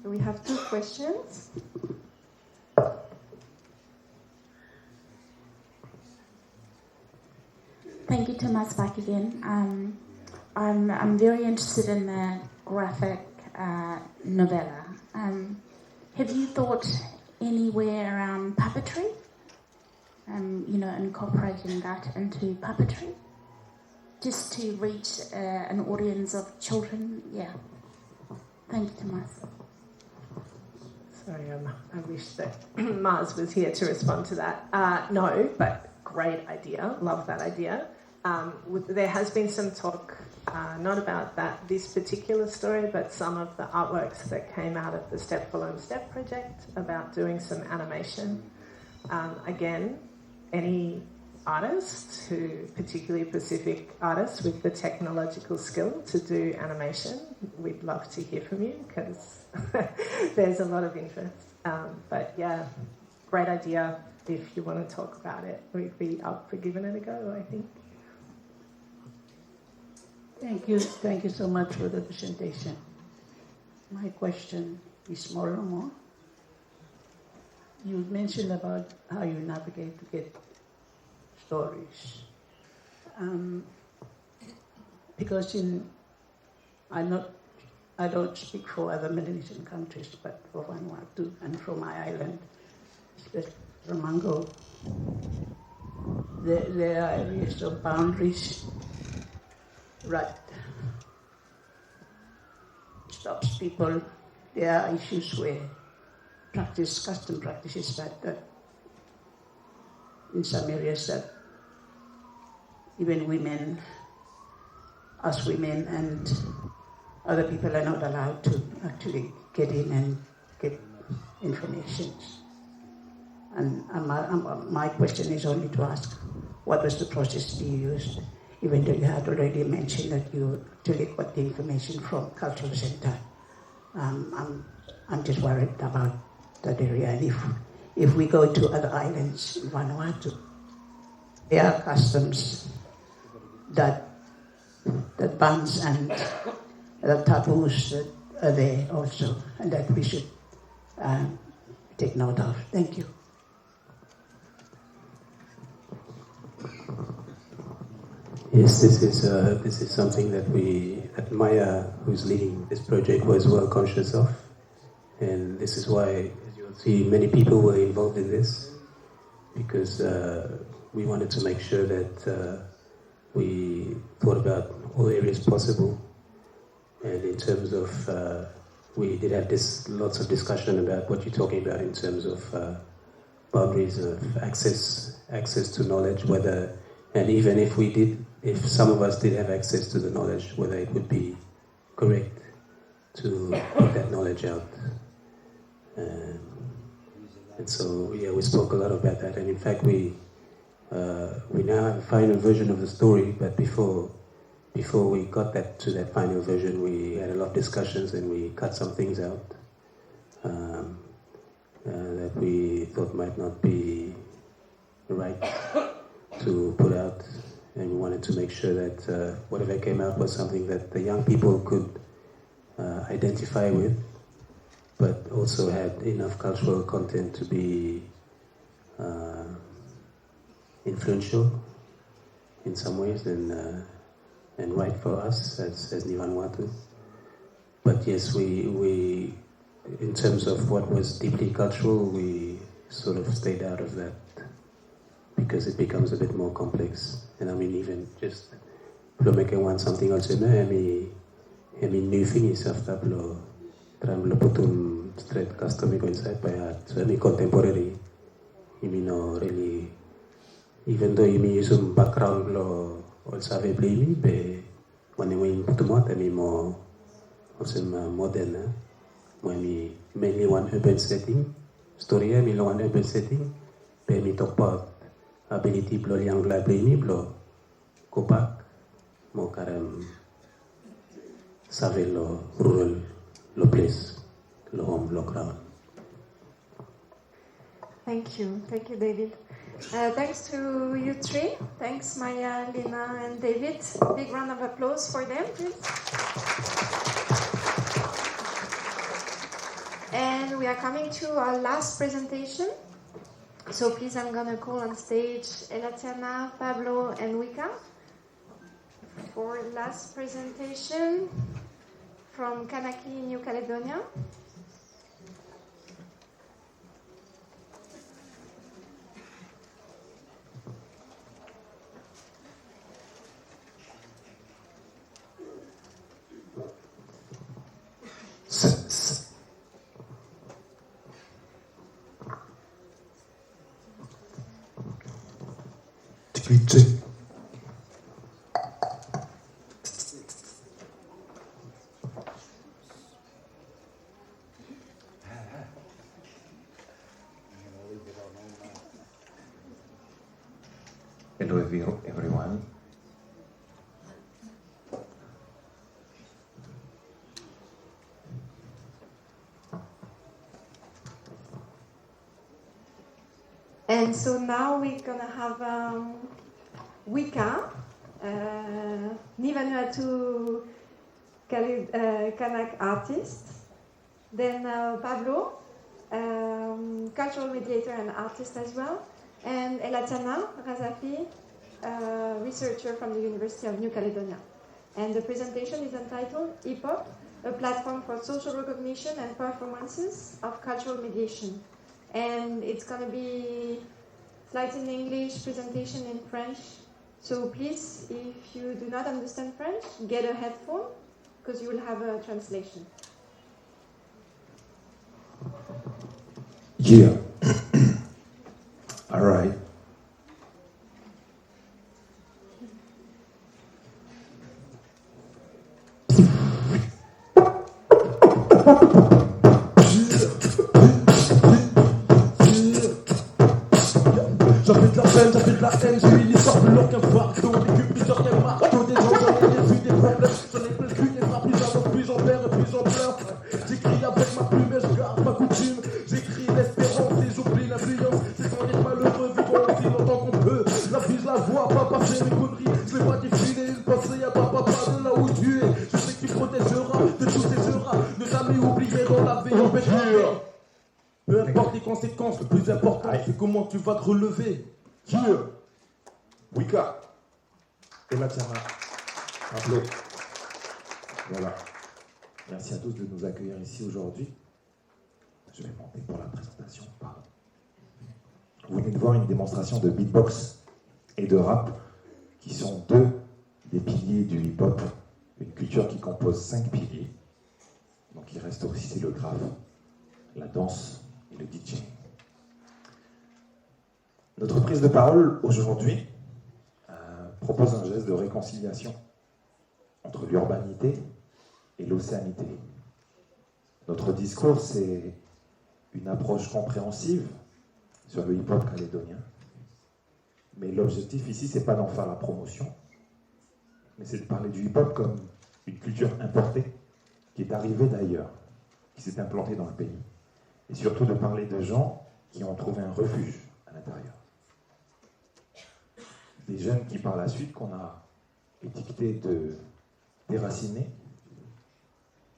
We have two questions. Thank you, Thomas, back again. I'm very interested in the graphic novella. Have you thought anywhere around puppetry? Incorporating that into puppetry, just to reach an audience of children? Yeah. Thank you, Thomas. Sorry, I wish that Mars was here to respond to that. No, but great idea. Love that idea. There has been some talk, not about this particular story, but some of the artworks that came out of the Step Follow Step project about doing some animation. Again, any artist particularly Pacific artists with the technological skill to do animation, we'd love to hear from you because there's a lot of interest. But yeah, great idea. If you want to talk about it, we'd be up for giving it a go, I think. Thank you so much for the presentation. My question is more and more. You mentioned about how you navigate to get stories. Because I don't speak for other Melanesian countries, but for Vanuatu and for my island, especially Ramango, there are areas of boundaries, right? Stops people. There are issues where custom practices that in some areas that even women, us women and other people are not allowed to actually get in and get information. And my question is only to ask, what was the process you used? Even though you had already mentioned that you actually got the information from Cultural Center. I'm just worried about that area. And if we go to other islands in Vanuatu, there are customs that bans and the taboos that are there also, and that we should take note of. Thank you. Yes, this is something that Maya, who's leading this project, was well conscious of, and this is why, as you'll see, many people were involved in this, because we wanted to make sure that we thought about all areas possible, and in terms of, we did have lots of discussion about what you're talking about in terms of boundaries of access to knowledge, and even if some of us did have access to the knowledge, whether it would be correct to put that knowledge out. And so, yeah, we spoke a lot about that. And in fact, we now have a final version of the story, but before we got to that final version, we had a lot of discussions and we cut some things out that we thought might not be right to put out. And we wanted to make sure that whatever came out was something that the young people could identify with, but also had enough cultural content to be influential in some ways and right for us as Vanuatu. But yes, we in terms of what was deeply cultural, we sort of stayed out of that because it becomes a bit more complex. And I mean, even just making one something also, I mean, new thing is after tram putum straight custom inside by heart. So I mean, contemporary, I mean, no really, even though you mean use some background lo also have blame be when we putum I mean more also modern, when we mainly one urban setting, story I mean one urban setting, be me talk about ability blo yang blame blo kopak mo karam save lo rural lo place lo home lo ground. Thank you, David. Thanks to you three. Thanks, Maya, Lina, and David. Big round of applause for them, please. And we are coming to our last presentation. So please, I'm going to call on stage Elatiana, Pablo, and Wika for last presentation from Kanaki, New Caledonia. DJ. Hello everyone. And so now we're gonna have Wika, Vanuatu Kanak artist, then Pablo, cultural mediator and artist as well, and Elatana Razafi, researcher from the University of New Caledonia. And the presentation is entitled Hip Hop, a platform for social recognition and performances of cultural mediation. And it's going to be slides in English, presentation in French. So please, if you do not understand French, get a headphone, because you will have a translation. Yeah. All right. J'avais de la peine, j'avais de la haine, j'ai eu l'histoire plus longue qu'un fardeau, vécu plusieurs qu'un marteau, des gens, j'en ai vu des problèmes, j'en ai plein le cul, des frappes, j'avance, puis j'en perds, puis j'en pleure. J'écris avec ma plume et je garde ma coutume, j'écris l'espérance et j'oublie l'influence, c'est sans les malheureux, vivons aussi longtemps qu'on peut. La vie, je la vois pas passer mes conneries, je vais pas défiler une pensée à ta papa de là où tu es. Je sais que tu protégeras de tous ces jeux-rats, ne jamais oublier dans la vie, on peut. Peu importe les conséquences, le plus important, c'est comment tu vas te relever. Wika. Et Matiana. Pablo. Voilà. Merci à tous de nous accueillir ici aujourd'hui. Je vais monter pour la présentation. Pardon. Vous venez de voir une démonstration de beatbox et de rap, qui sont deux des piliers du hip-hop, une culture qui compose 5 piliers. Donc il reste aussi le grave, la danse et le DJ. Notre prise de parole aujourd'hui propose un geste de réconciliation entre l'urbanité et l'océanité. Notre discours, c'est une approche compréhensive sur le hip-hop calédonien. Mais l'objectif ici, c'est pas d'en faire la promotion, mais c'est de parler du hip-hop comme une culture importée qui est arrivée d'ailleurs, qui s'est implantée dans le pays. Et surtout de parler de gens qui ont trouvé un refuge à l'intérieur. Des jeunes qui, par la suite, qu'on a étiquetés de déracinés,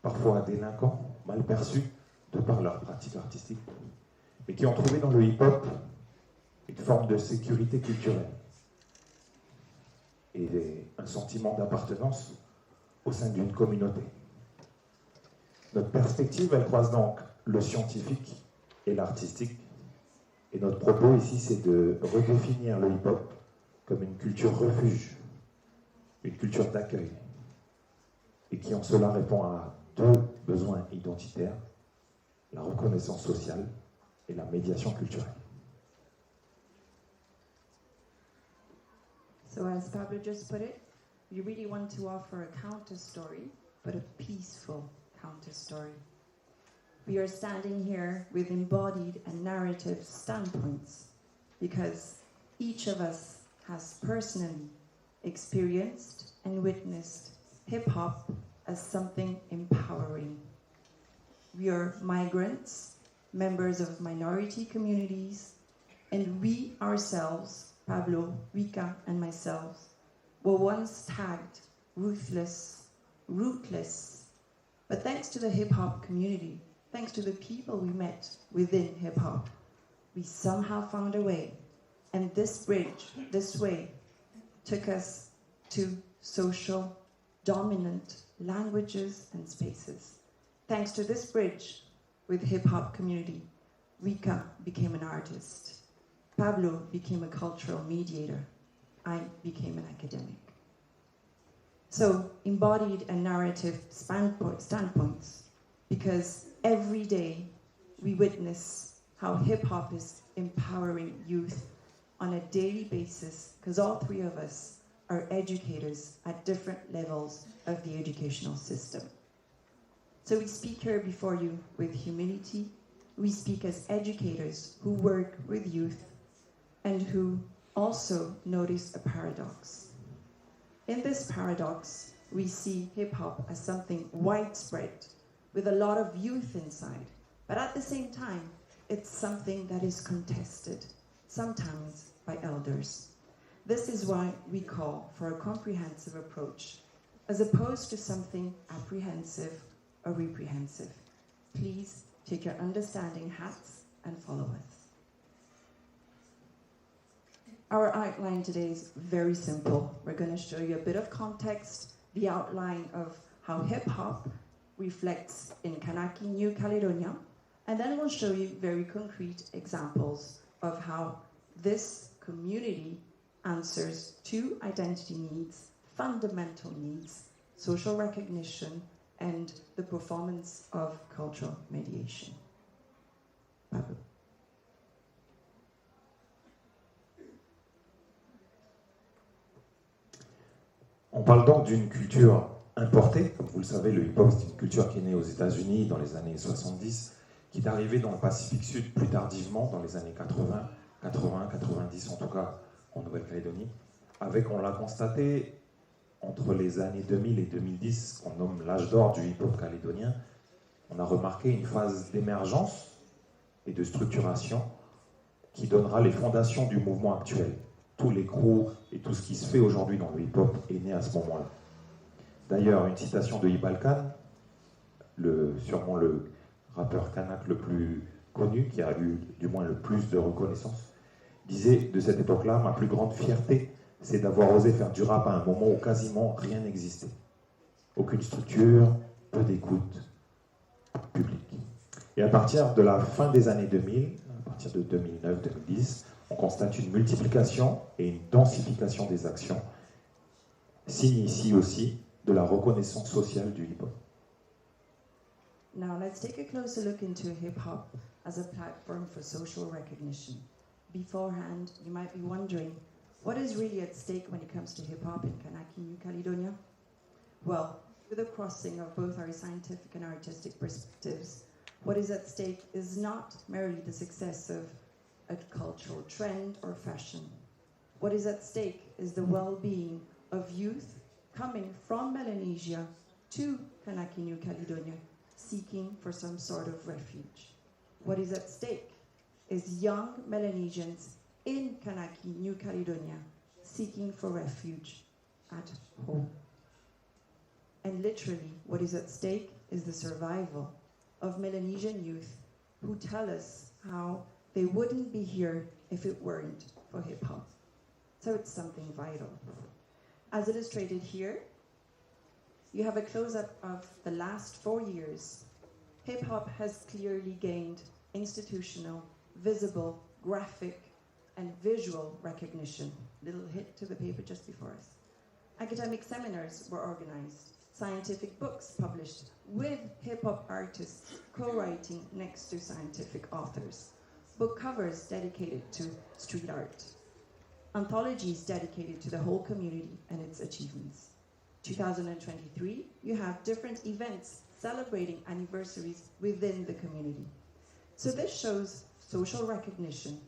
parfois délinquants, mal perçus, de par leur pratique artistique, mais qui ont trouvé dans le hip-hop une forme de sécurité culturelle et un sentiment d'appartenance au sein d'une communauté. Notre perspective, elle croise donc le scientifique et l'artistique, et notre propos ici, c'est de redéfinir le hip-hop comme une culture refuge, une culture d'accueil, et qui en cela répond à 2 besoins identitaires, la reconnaissance sociale et la médiation culturelle. So as Pablo just put it, we really want to offer a counter story, but a peaceful counter story. We are standing here with embodied and narrative standpoints because each of us has personally experienced and witnessed hip-hop as something empowering. We are migrants, members of minority communities, and we ourselves, Pablo, Wika, and myself, were once tagged ruthless. But thanks to the hip-hop community, thanks to the people we met within hip-hop, we somehow found a way. And this bridge, this way, took us to social dominant languages and spaces. Thanks to this bridge with hip-hop community, Wika became an artist. Pablo became a cultural mediator. I became an academic. So, embodied and narrative standpoints, because every day we witness how hip-hop is empowering youth on a daily basis, because all three of us are educators at different levels of the educational system. So we speak here before you with humility. We speak as educators who work with youth and who also notice a paradox. In this paradox, we see hip-hop as something widespread with a lot of youth inside, but at the same time, it's something that is contested, sometimes by elders. This is why we call for a comprehensive approach, as opposed to something apprehensive or reprehensive. Please take your understanding hats and follow us. Our outline today is very simple. We're going to show you a bit of context, the outline of how hip-hop reflects in Kanaki, New Caledonia, and then we'll show you very concrete examples of how this community answers to identity needs, fundamental needs, social recognition, and the performance of cultural mediation. Babu. On parle donc d'une culture importée. Comme vous le savez, le hip-hop, c'est une culture qui est née aux États-Unis dans les années 70, qui est arrivée dans le Pacifique Sud plus tardivement, dans les années 80, 90 en tout cas, en Nouvelle-Calédonie, avec, on l'a constaté, entre les années 2000 et 2010, qu'on nomme l'âge d'or du hip-hop calédonien, on a remarqué une phase d'émergence et de structuration qui donnera les fondations du mouvement actuel. Tous les crews et tout ce qui se fait aujourd'hui dans le hip-hop est né à ce moment-là. D'ailleurs, une citation de Ibalkan, sûrement le rappeur kanak le plus connu, qui a eu du moins le plus de reconnaissance, disait de cette époque-là, ma plus grande fierté, c'est d'avoir osé faire du rap à un moment où quasiment rien n'existait. Aucune structure, peu d'écoute publique. Et à partir de la fin des années 2000, à partir de 2009-2010, on constate une multiplication et une densification des actions, signe ici aussi de la reconnaissance sociale du hip-hop. Now let's take a closer look into hip-hop as a platform for social recognition. Beforehand, you might be wondering, what is really at stake when it comes to hip-hop in Kanaki, New Caledonia? Well, with the crossing of both our scientific and artistic perspectives, what is at stake is not merely the success of a cultural trend or fashion. What is at stake is the well-being of youth coming from Melanesia to Kanaki, New Caledonia, seeking for some sort of refuge. What is at stake is young Melanesians in Kanaki, New Caledonia, seeking for refuge at home. And literally, what is at stake is the survival of Melanesian youth who tell us how they wouldn't be here if it weren't for hip-hop. So it's something vital. As illustrated here, you have a close-up of the last 4 years. Hip-hop has clearly gained institutional, visible, graphic, and visual recognition. Little hit to the paper just before us. Academic seminars were organized. Scientific books published with hip-hop artists co-writing next to scientific authors. Book covers dedicated to street art. Anthologies dedicated to the whole community and its achievements. 2023, you have different events celebrating anniversaries within the community. So this shows social recognition.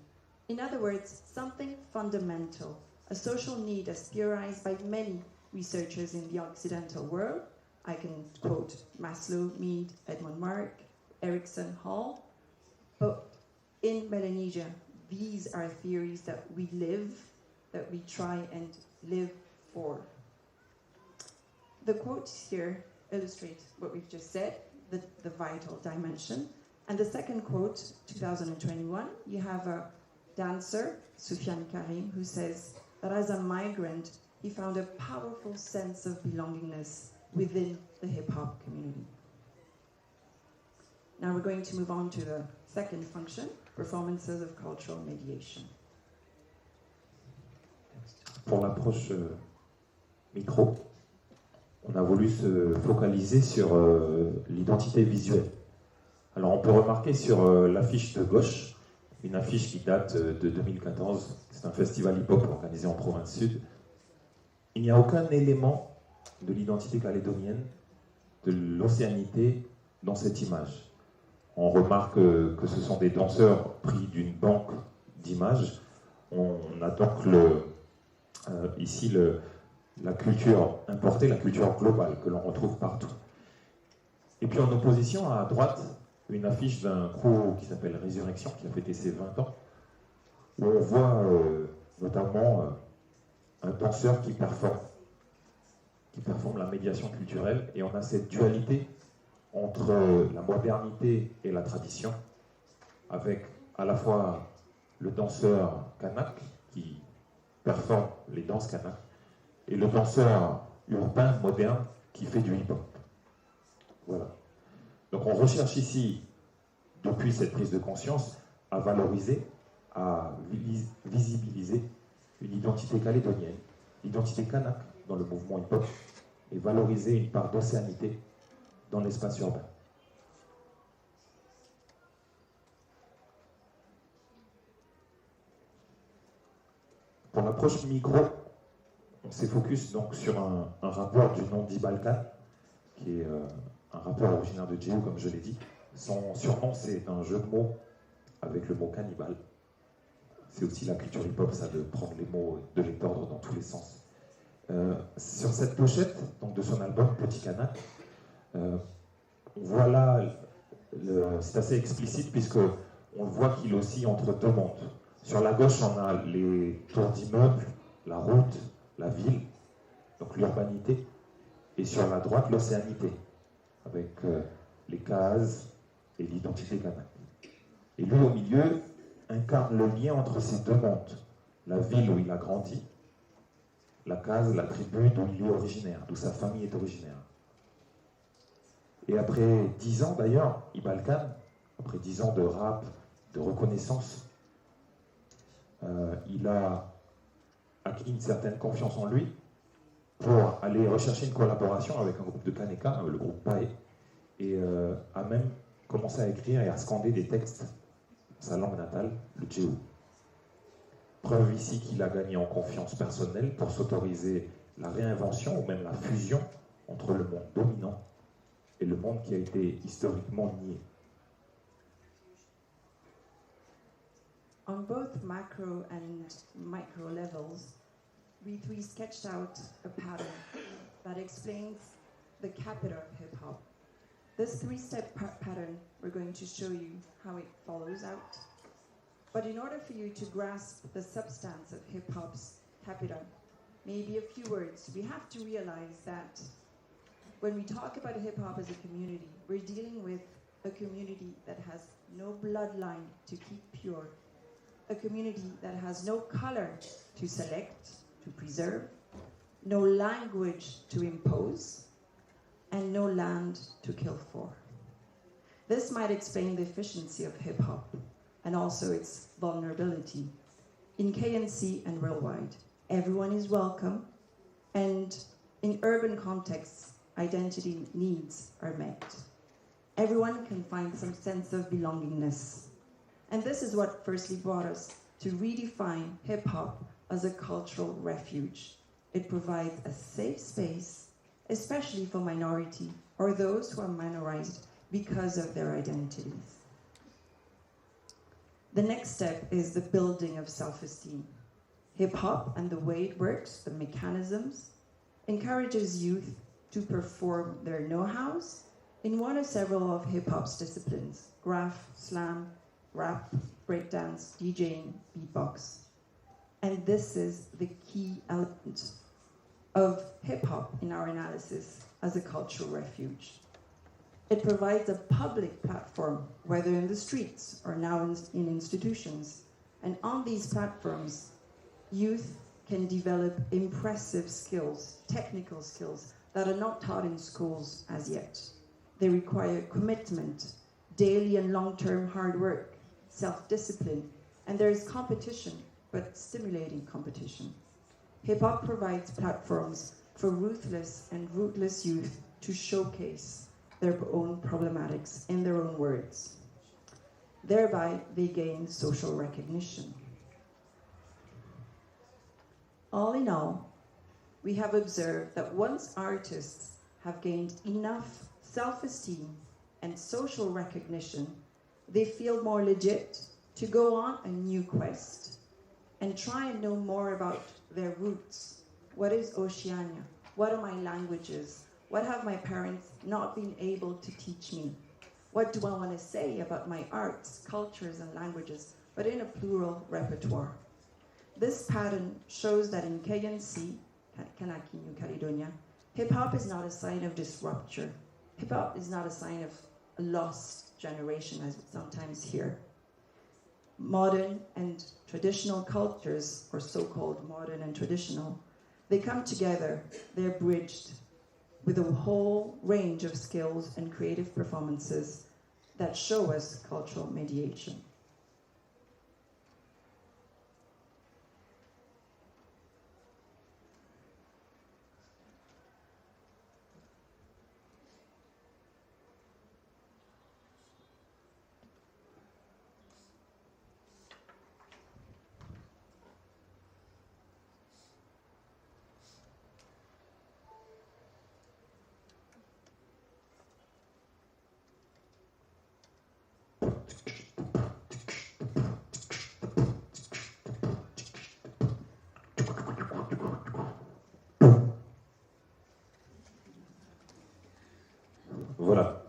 In other words, something fundamental, a social need as theorized by many researchers in the Occidental world. I can quote Maslow, Mead, Edmund Mark, Erickson, Hall. But in Melanesia, these are theories that we live, that we try and live for. The quotes here illustrate what we've just said, the vital dimension. And the second quote, 2021, you have a dancer, Soufiane Karim, who says that as a migrant, he found a powerful sense of belongingness within the hip-hop community. Now we're going to move on to the second function, performances of cultural mediation. Pour l'approche micro, on a voulu se focaliser sur l'identité visuelle. Alors on peut remarquer sur l'affiche de gauche une affiche qui date de 2014. C'est un festival hip-hop organisé en province sud. Il n'y a aucun élément de l'identité calédonienne, de l'océanité dans cette image. On remarque que ce sont des danseurs pris d'une banque d'images. On a donc ici la culture importée, la culture globale que l'on retrouve partout. Et puis en opposition, à droite, une affiche d'un crew qui s'appelle Résurrection, qui a fêté ses 20 ans, où on voit notamment un danseur qui performe la médiation culturelle, et on a cette dualité entre la modernité et la tradition, avec à la fois le danseur kanak qui performe les danses kanak, et le danseur urbain moderne qui fait du hip-hop. Voilà. Donc on recherche ici, depuis cette prise de conscience, à valoriser, à visibiliser une identité calédonienne, l'identité kanak dans le mouvement hip-hop, et valoriser une part d'océanité dans l'espace urbain. Pour l'approche micro, on s'est focus donc sur un rappeur du nom d'Ibalkan, qui est un rappeur originaire de Djéou, comme je l'ai dit. Son surnom, c'est un jeu de mots avec le mot cannibale. C'est aussi la culture hip-hop, ça, de prendre les mots, de les tordre dans tous les sens. Sur cette pochette donc de son album Petit Kanak, on voit là, c'est assez explicite puisque on voit qu'il oscille entre deux mondes. Sur la gauche, on a les tours d'immeubles, la route, la ville, donc l'urbanité, et sur la droite, l'océanité, avec les cases et l'identité kanak. Et lui, au milieu, incarne le lien entre ces deux mondes, la ville où il a grandi, la case, la tribu d'où il est originaire, d'où sa famille est originaire. Et après 10 ans d'ailleurs, Ibalkan, après 10 ans de rap, de reconnaissance, il a acquis une certaine confiance en lui pour aller rechercher une collaboration avec un groupe de Kaneka, le groupe Pae, et a même commencé à écrire et à scander des textes dans sa langue natale, le Djéou. Preuve ici qu'il a gagné en confiance personnelle pour s'autoriser la réinvention ou même la fusion entre le monde dominant et le monde qui a été historiquement nié. On both macro and micro levels, we sketched out a pattern that explains the capita of hip-hop. This three-step pattern, we're going to show you how it follows out. But in order for you to grasp the substance of hip-hop's capita, maybe a few words, we have to realize that when we talk about hip-hop as a community, we're dealing with a community that has no bloodline to keep pure, a community that has no color to select, to preserve, no language to impose, and no land to kill for. This might explain the efficiency of hip-hop and also its vulnerability. In KNC and worldwide, everyone is welcome, and in urban contexts, identity needs are met. Everyone can find some sense of belongingness. And this is what firstly brought us to redefine hip-hop as a cultural refuge. It provides a safe space, especially for minority or those who are minorized because of their identities. The next step is the building of self-esteem. Hip-hop and the way it works, the mechanisms, encourages youth to perform their know-hows in one or several of hip-hop's disciplines: graph, slam, rap, breakdance, DJing, beatbox. And this is the key element of hip-hop in our analysis as a cultural refuge. It provides a public platform, whether in the streets or now in institutions. And on these platforms, youth can develop impressive skills, technical skills, that are not taught in schools as yet. They require commitment, daily and long-term hard work, self-discipline, and there is competition, but stimulating competition. Hip-hop provides platforms for ruthless and rootless youth to showcase their own problematics in their own words. Thereby, they gain social recognition. All in all, we have observed that once artists have gained enough self-esteem and social recognition, they feel more legit to go on a new quest and try and know more about their roots. What is Oceania? What are my languages? What have my parents not been able to teach me? What do I want to say about my arts, cultures, and languages, but in a plural repertoire? This pattern shows that in KNC, Kanaki, New Caledonia, hip-hop is not a sign of disruption. Hip-hop is not a sign of a lost generation, as we sometimes hear. Modern and traditional cultures, or so-called modern and traditional, they come together, they're bridged with a whole range of skills and creative performances that show us cultural mediation. Voilà,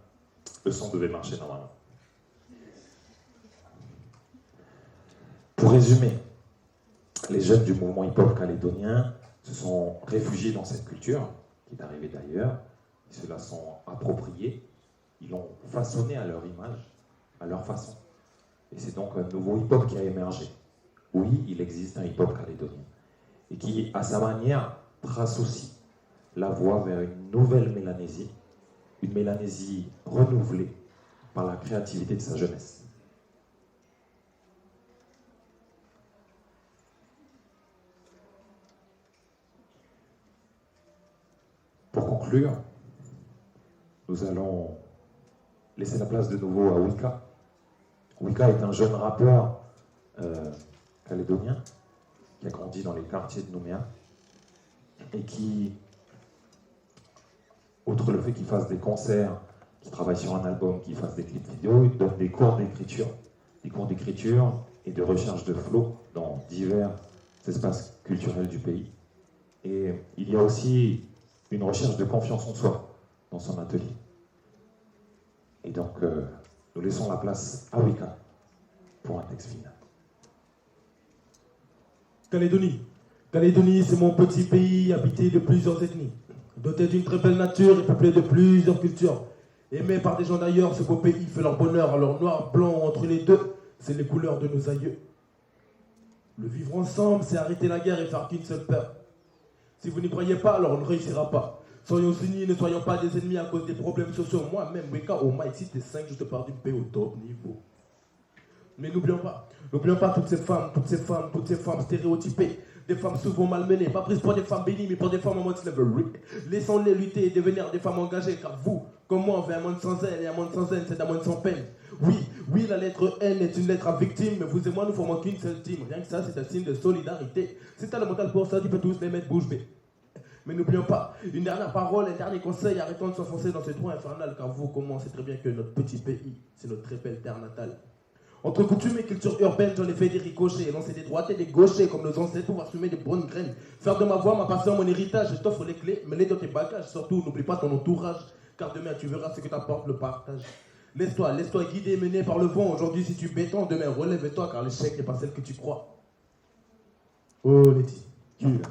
le son devait marcher normalement. Pour résumer, les jeunes du mouvement hip-hop calédonien se sont réfugiés dans cette culture, qui est arrivée d'ailleurs, ils se la sont appropriés, ils l'ont façonné à leur image, à leur façon. Et c'est donc un nouveau hip-hop qui a émergé. Oui, il existe un hip-hop calédonien, et qui, à sa manière, trace aussi la voie vers une nouvelle Mélanésie, une Mélanésie renouvelée par la créativité de sa jeunesse. Pour conclure, nous allons laisser la place de nouveau à Wika. Wika est un jeune rappeur calédonien qui a grandi dans les quartiers de Nouméa et qui, outre le fait qu'il fasse des concerts, qu'il travaille sur un album, qu'il fasse des clips vidéo, il donne des cours d'écriture et de recherche de flow dans divers espaces culturels du pays. Et il y a aussi une recherche de confiance en soi dans son atelier. Et donc, nous laissons la place à Wika pour un texte final. Calédonie, c'est mon petit pays habité de plusieurs ethnies, doté d'une très belle nature et peuplé de plusieurs cultures. Aimé par des gens d'ailleurs, ce beau pays fait leur bonheur. Alors noir, blanc, entre les deux, c'est les couleurs de nos aïeux. Le vivre ensemble, c'est arrêter la guerre et faire qu'une seule peur. Si vous n'y croyez pas, alors on ne réussira pas. Soyons unis, ne soyons pas des ennemis à cause des problèmes sociaux. Moi-même, Weka, au mic, si t'es 5, je te parle d'une paix au top niveau. Mais n'oublions pas toutes ces femmes stéréotypées, des femmes souvent malmenées, pas prises pour des femmes bénies, mais pour des femmes en mode slavery. Laissons-les lutter et devenir des femmes engagées, car vous, comme moi, on veut un monde sans haine, et un monde sans haine, c'est un monde sans peine. Oui, la lettre N est une lettre à victime, mais vous et moi, nous formons qu'une seule team. Rien que ça, c'est un signe de solidarité. Si t'as le mental pour ça, tu peux tous les mettre bouche bée. Mais n'oublions pas, une dernière parole, un dernier conseil, arrêtons de s'enfoncer dans ce trou infernal, car vous, comme moi, on sait très bien que notre petit pays, c'est notre très belle terre natale. Entre coutumes et culture urbaine, j'en ai fait des ricochets, lancer des droites et des gauchers, comme nos ancêtres, pouvoir fumer des bonnes graines. Faire de ma voix ma passion, mon héritage, je t'offre les clés, mets-les dans tes bagages. Surtout, n'oublie pas ton entourage, car demain, tu verras ce que t'apporte le partage. Laisse-toi guider, mené par le vent. Aujourd'hui, si tu béton, demain, relève-toi, car l'échec n'est pas celle que tu crois. Oh, Letty, tu es là.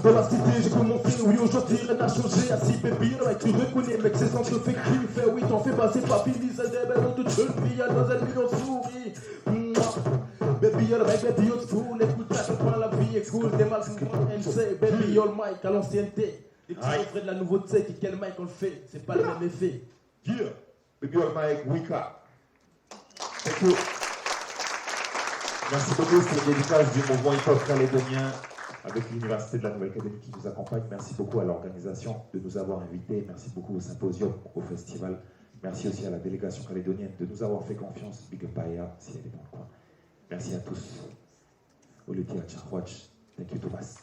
Dans la cité, j'ai commencé, oui, aujourd'hui, rien n'a changé. Assis, baby, le mec, tu reconnais, mec, c'est sans se fait kiffer. Oui, t'en fais pas, c'est pas fini, c'est des belles de jeunes filles, dans un million de souris. Baby, you're mec, baby, you're school. Écoute, là, je prends la vie, écoute, des mal souvent, MC. Baby, you're Mike, à l'ancienneté. Les petits refrains de la nouveauté, qui quel mic on le fait, c'est pas le même effet. Yeah, baby, you're Mike, wake up. Thank you. Merci beaucoup, c'est une dédicace du mouvement hip-hop calédonien avec l'Université de la Nouvelle-Calédonie qui nous accompagne. Merci beaucoup à l'organisation de nous avoir invités. Merci beaucoup au Symposium, au festival. Merci aussi à la délégation calédonienne de nous avoir fait confiance. Big up à Ea, si elle est dans le coin. Merci à tous. Oleti à Tchahwatch. Thank you, Thomas.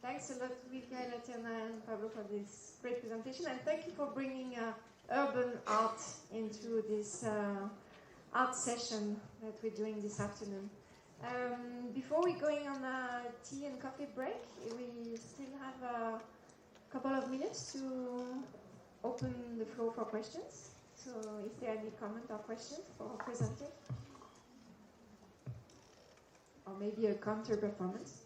Thanks a lot, Miguel, Tatiana, and Pablo, for this great presentation, and thank you for bringing urban art into this art session that we're doing this afternoon. Before we're going on a tea and coffee break, we still have a couple of minutes to open the floor for questions. So, is there any comment or question for our presenter? Or maybe a counter performance?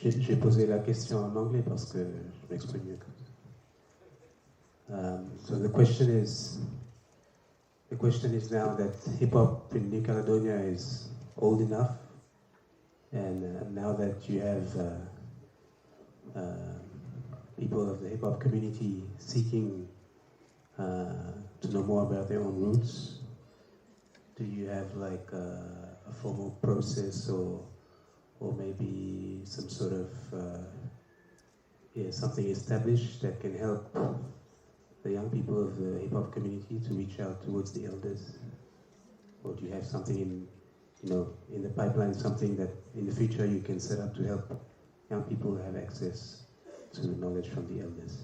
J'ai posé la question en anglais parce que je m'exprime mieux comme ça. So the question is now that hip hop in New Caledonia is old enough, and now that you have people of the hip hop community seeking to know more about their own roots, do you have like a formal process or maybe some sort of something established that can help the young people of the hip-hop community to reach out towards the elders? Or do you have something in the pipeline, something that in the future you can set up to help young people have access to knowledge from the elders?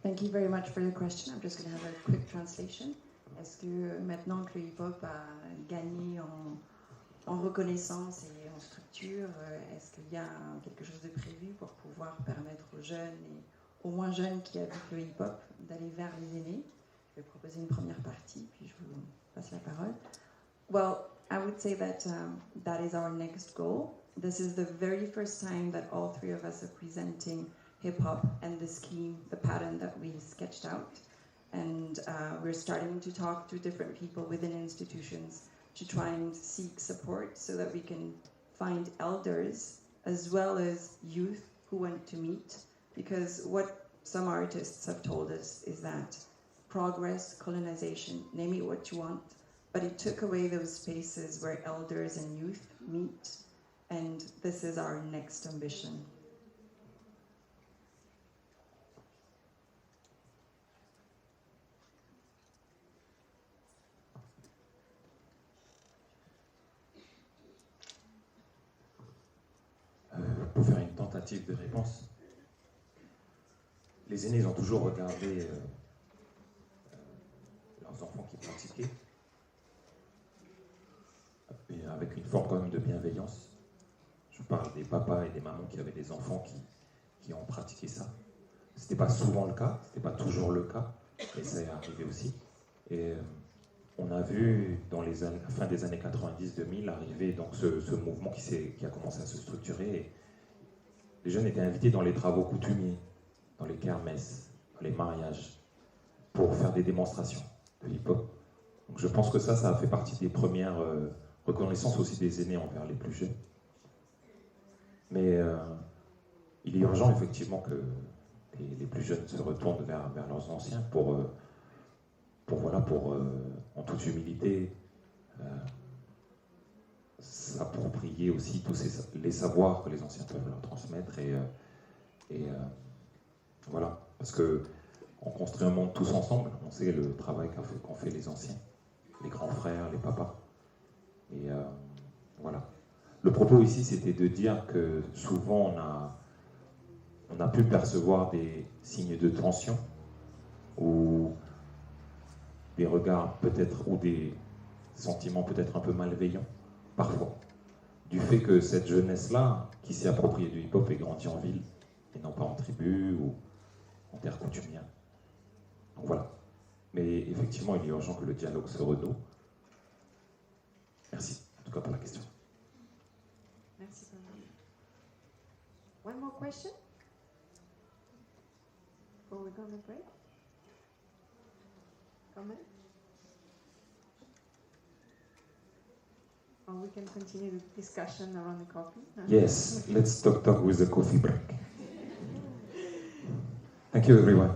Thank you very much for your question. I'm just going to have a quick translation. Est-ce que maintenant que le hip-hop a gagné en reconnaissance et en structure, est-ce qu'il y a quelque chose de prévu pour pouvoir permettre aux jeunes et aux moins jeunes qui habitent le hip-hop d'aller vers les aînés? Je vais proposer une première partie, puis je vous passe la parole. Well, I would say that that is our next goal. This is the very first time that all three of us are presenting hip-hop and the scheme, the pattern that we sketched out. And we're starting to talk to different people within institutions to try and seek support so that we can find elders as well as youth who want to meet. Because what some artists have told us is that progress, colonization, name it what you want, but it took away those spaces where elders and youth meet, and this is our next ambition. Pour faire une tentative de réponse, les aînés ont toujours regardé leurs enfants qui pratiquaient avec une forme quand même de bienveillance. Je parle des papas et des mamans qui avaient des enfants qui ont pratiqué ça. C'était pas souvent le cas, c'était pas toujours le cas, mais ça est arrivé aussi. Et on a vu dans les fin des années 90-2000 arriver donc ce mouvement qui a commencé à se structurer. Et les jeunes étaient invités dans les travaux coutumiers, dans les kermesses, dans les mariages, pour faire des démonstrations de hip-hop. Donc je pense que ça a fait partie des premières reconnaissances aussi des aînés envers les plus jeunes. Mais il est urgent effectivement que les plus jeunes se retournent vers leurs anciens pour en toute humilité, s'approprier aussi tous les savoirs que les anciens peuvent leur transmettre et voilà, parce que on construit un monde tous ensemble. On sait le travail qu'ont fait les anciens, les grands frères, les papas, et voilà. Le propos ici, c'était de dire que souvent on a pu percevoir des signes de tension ou des regards peut-être, ou des sentiments peut-être un peu malveillants, parfois, du fait que cette jeunesse-là, qui s'est appropriée du hip-hop, est grandie en ville, et non pas en tribu ou en terre coutumière. Donc voilà. Mais effectivement, il est urgent que le dialogue se renoue. Merci, en tout cas, pour la question. Merci. One more question? Before we go on a break? Comment? Or we can continue the discussion around the coffee? Yes, let's talk with the coffee break. Thank you, everyone.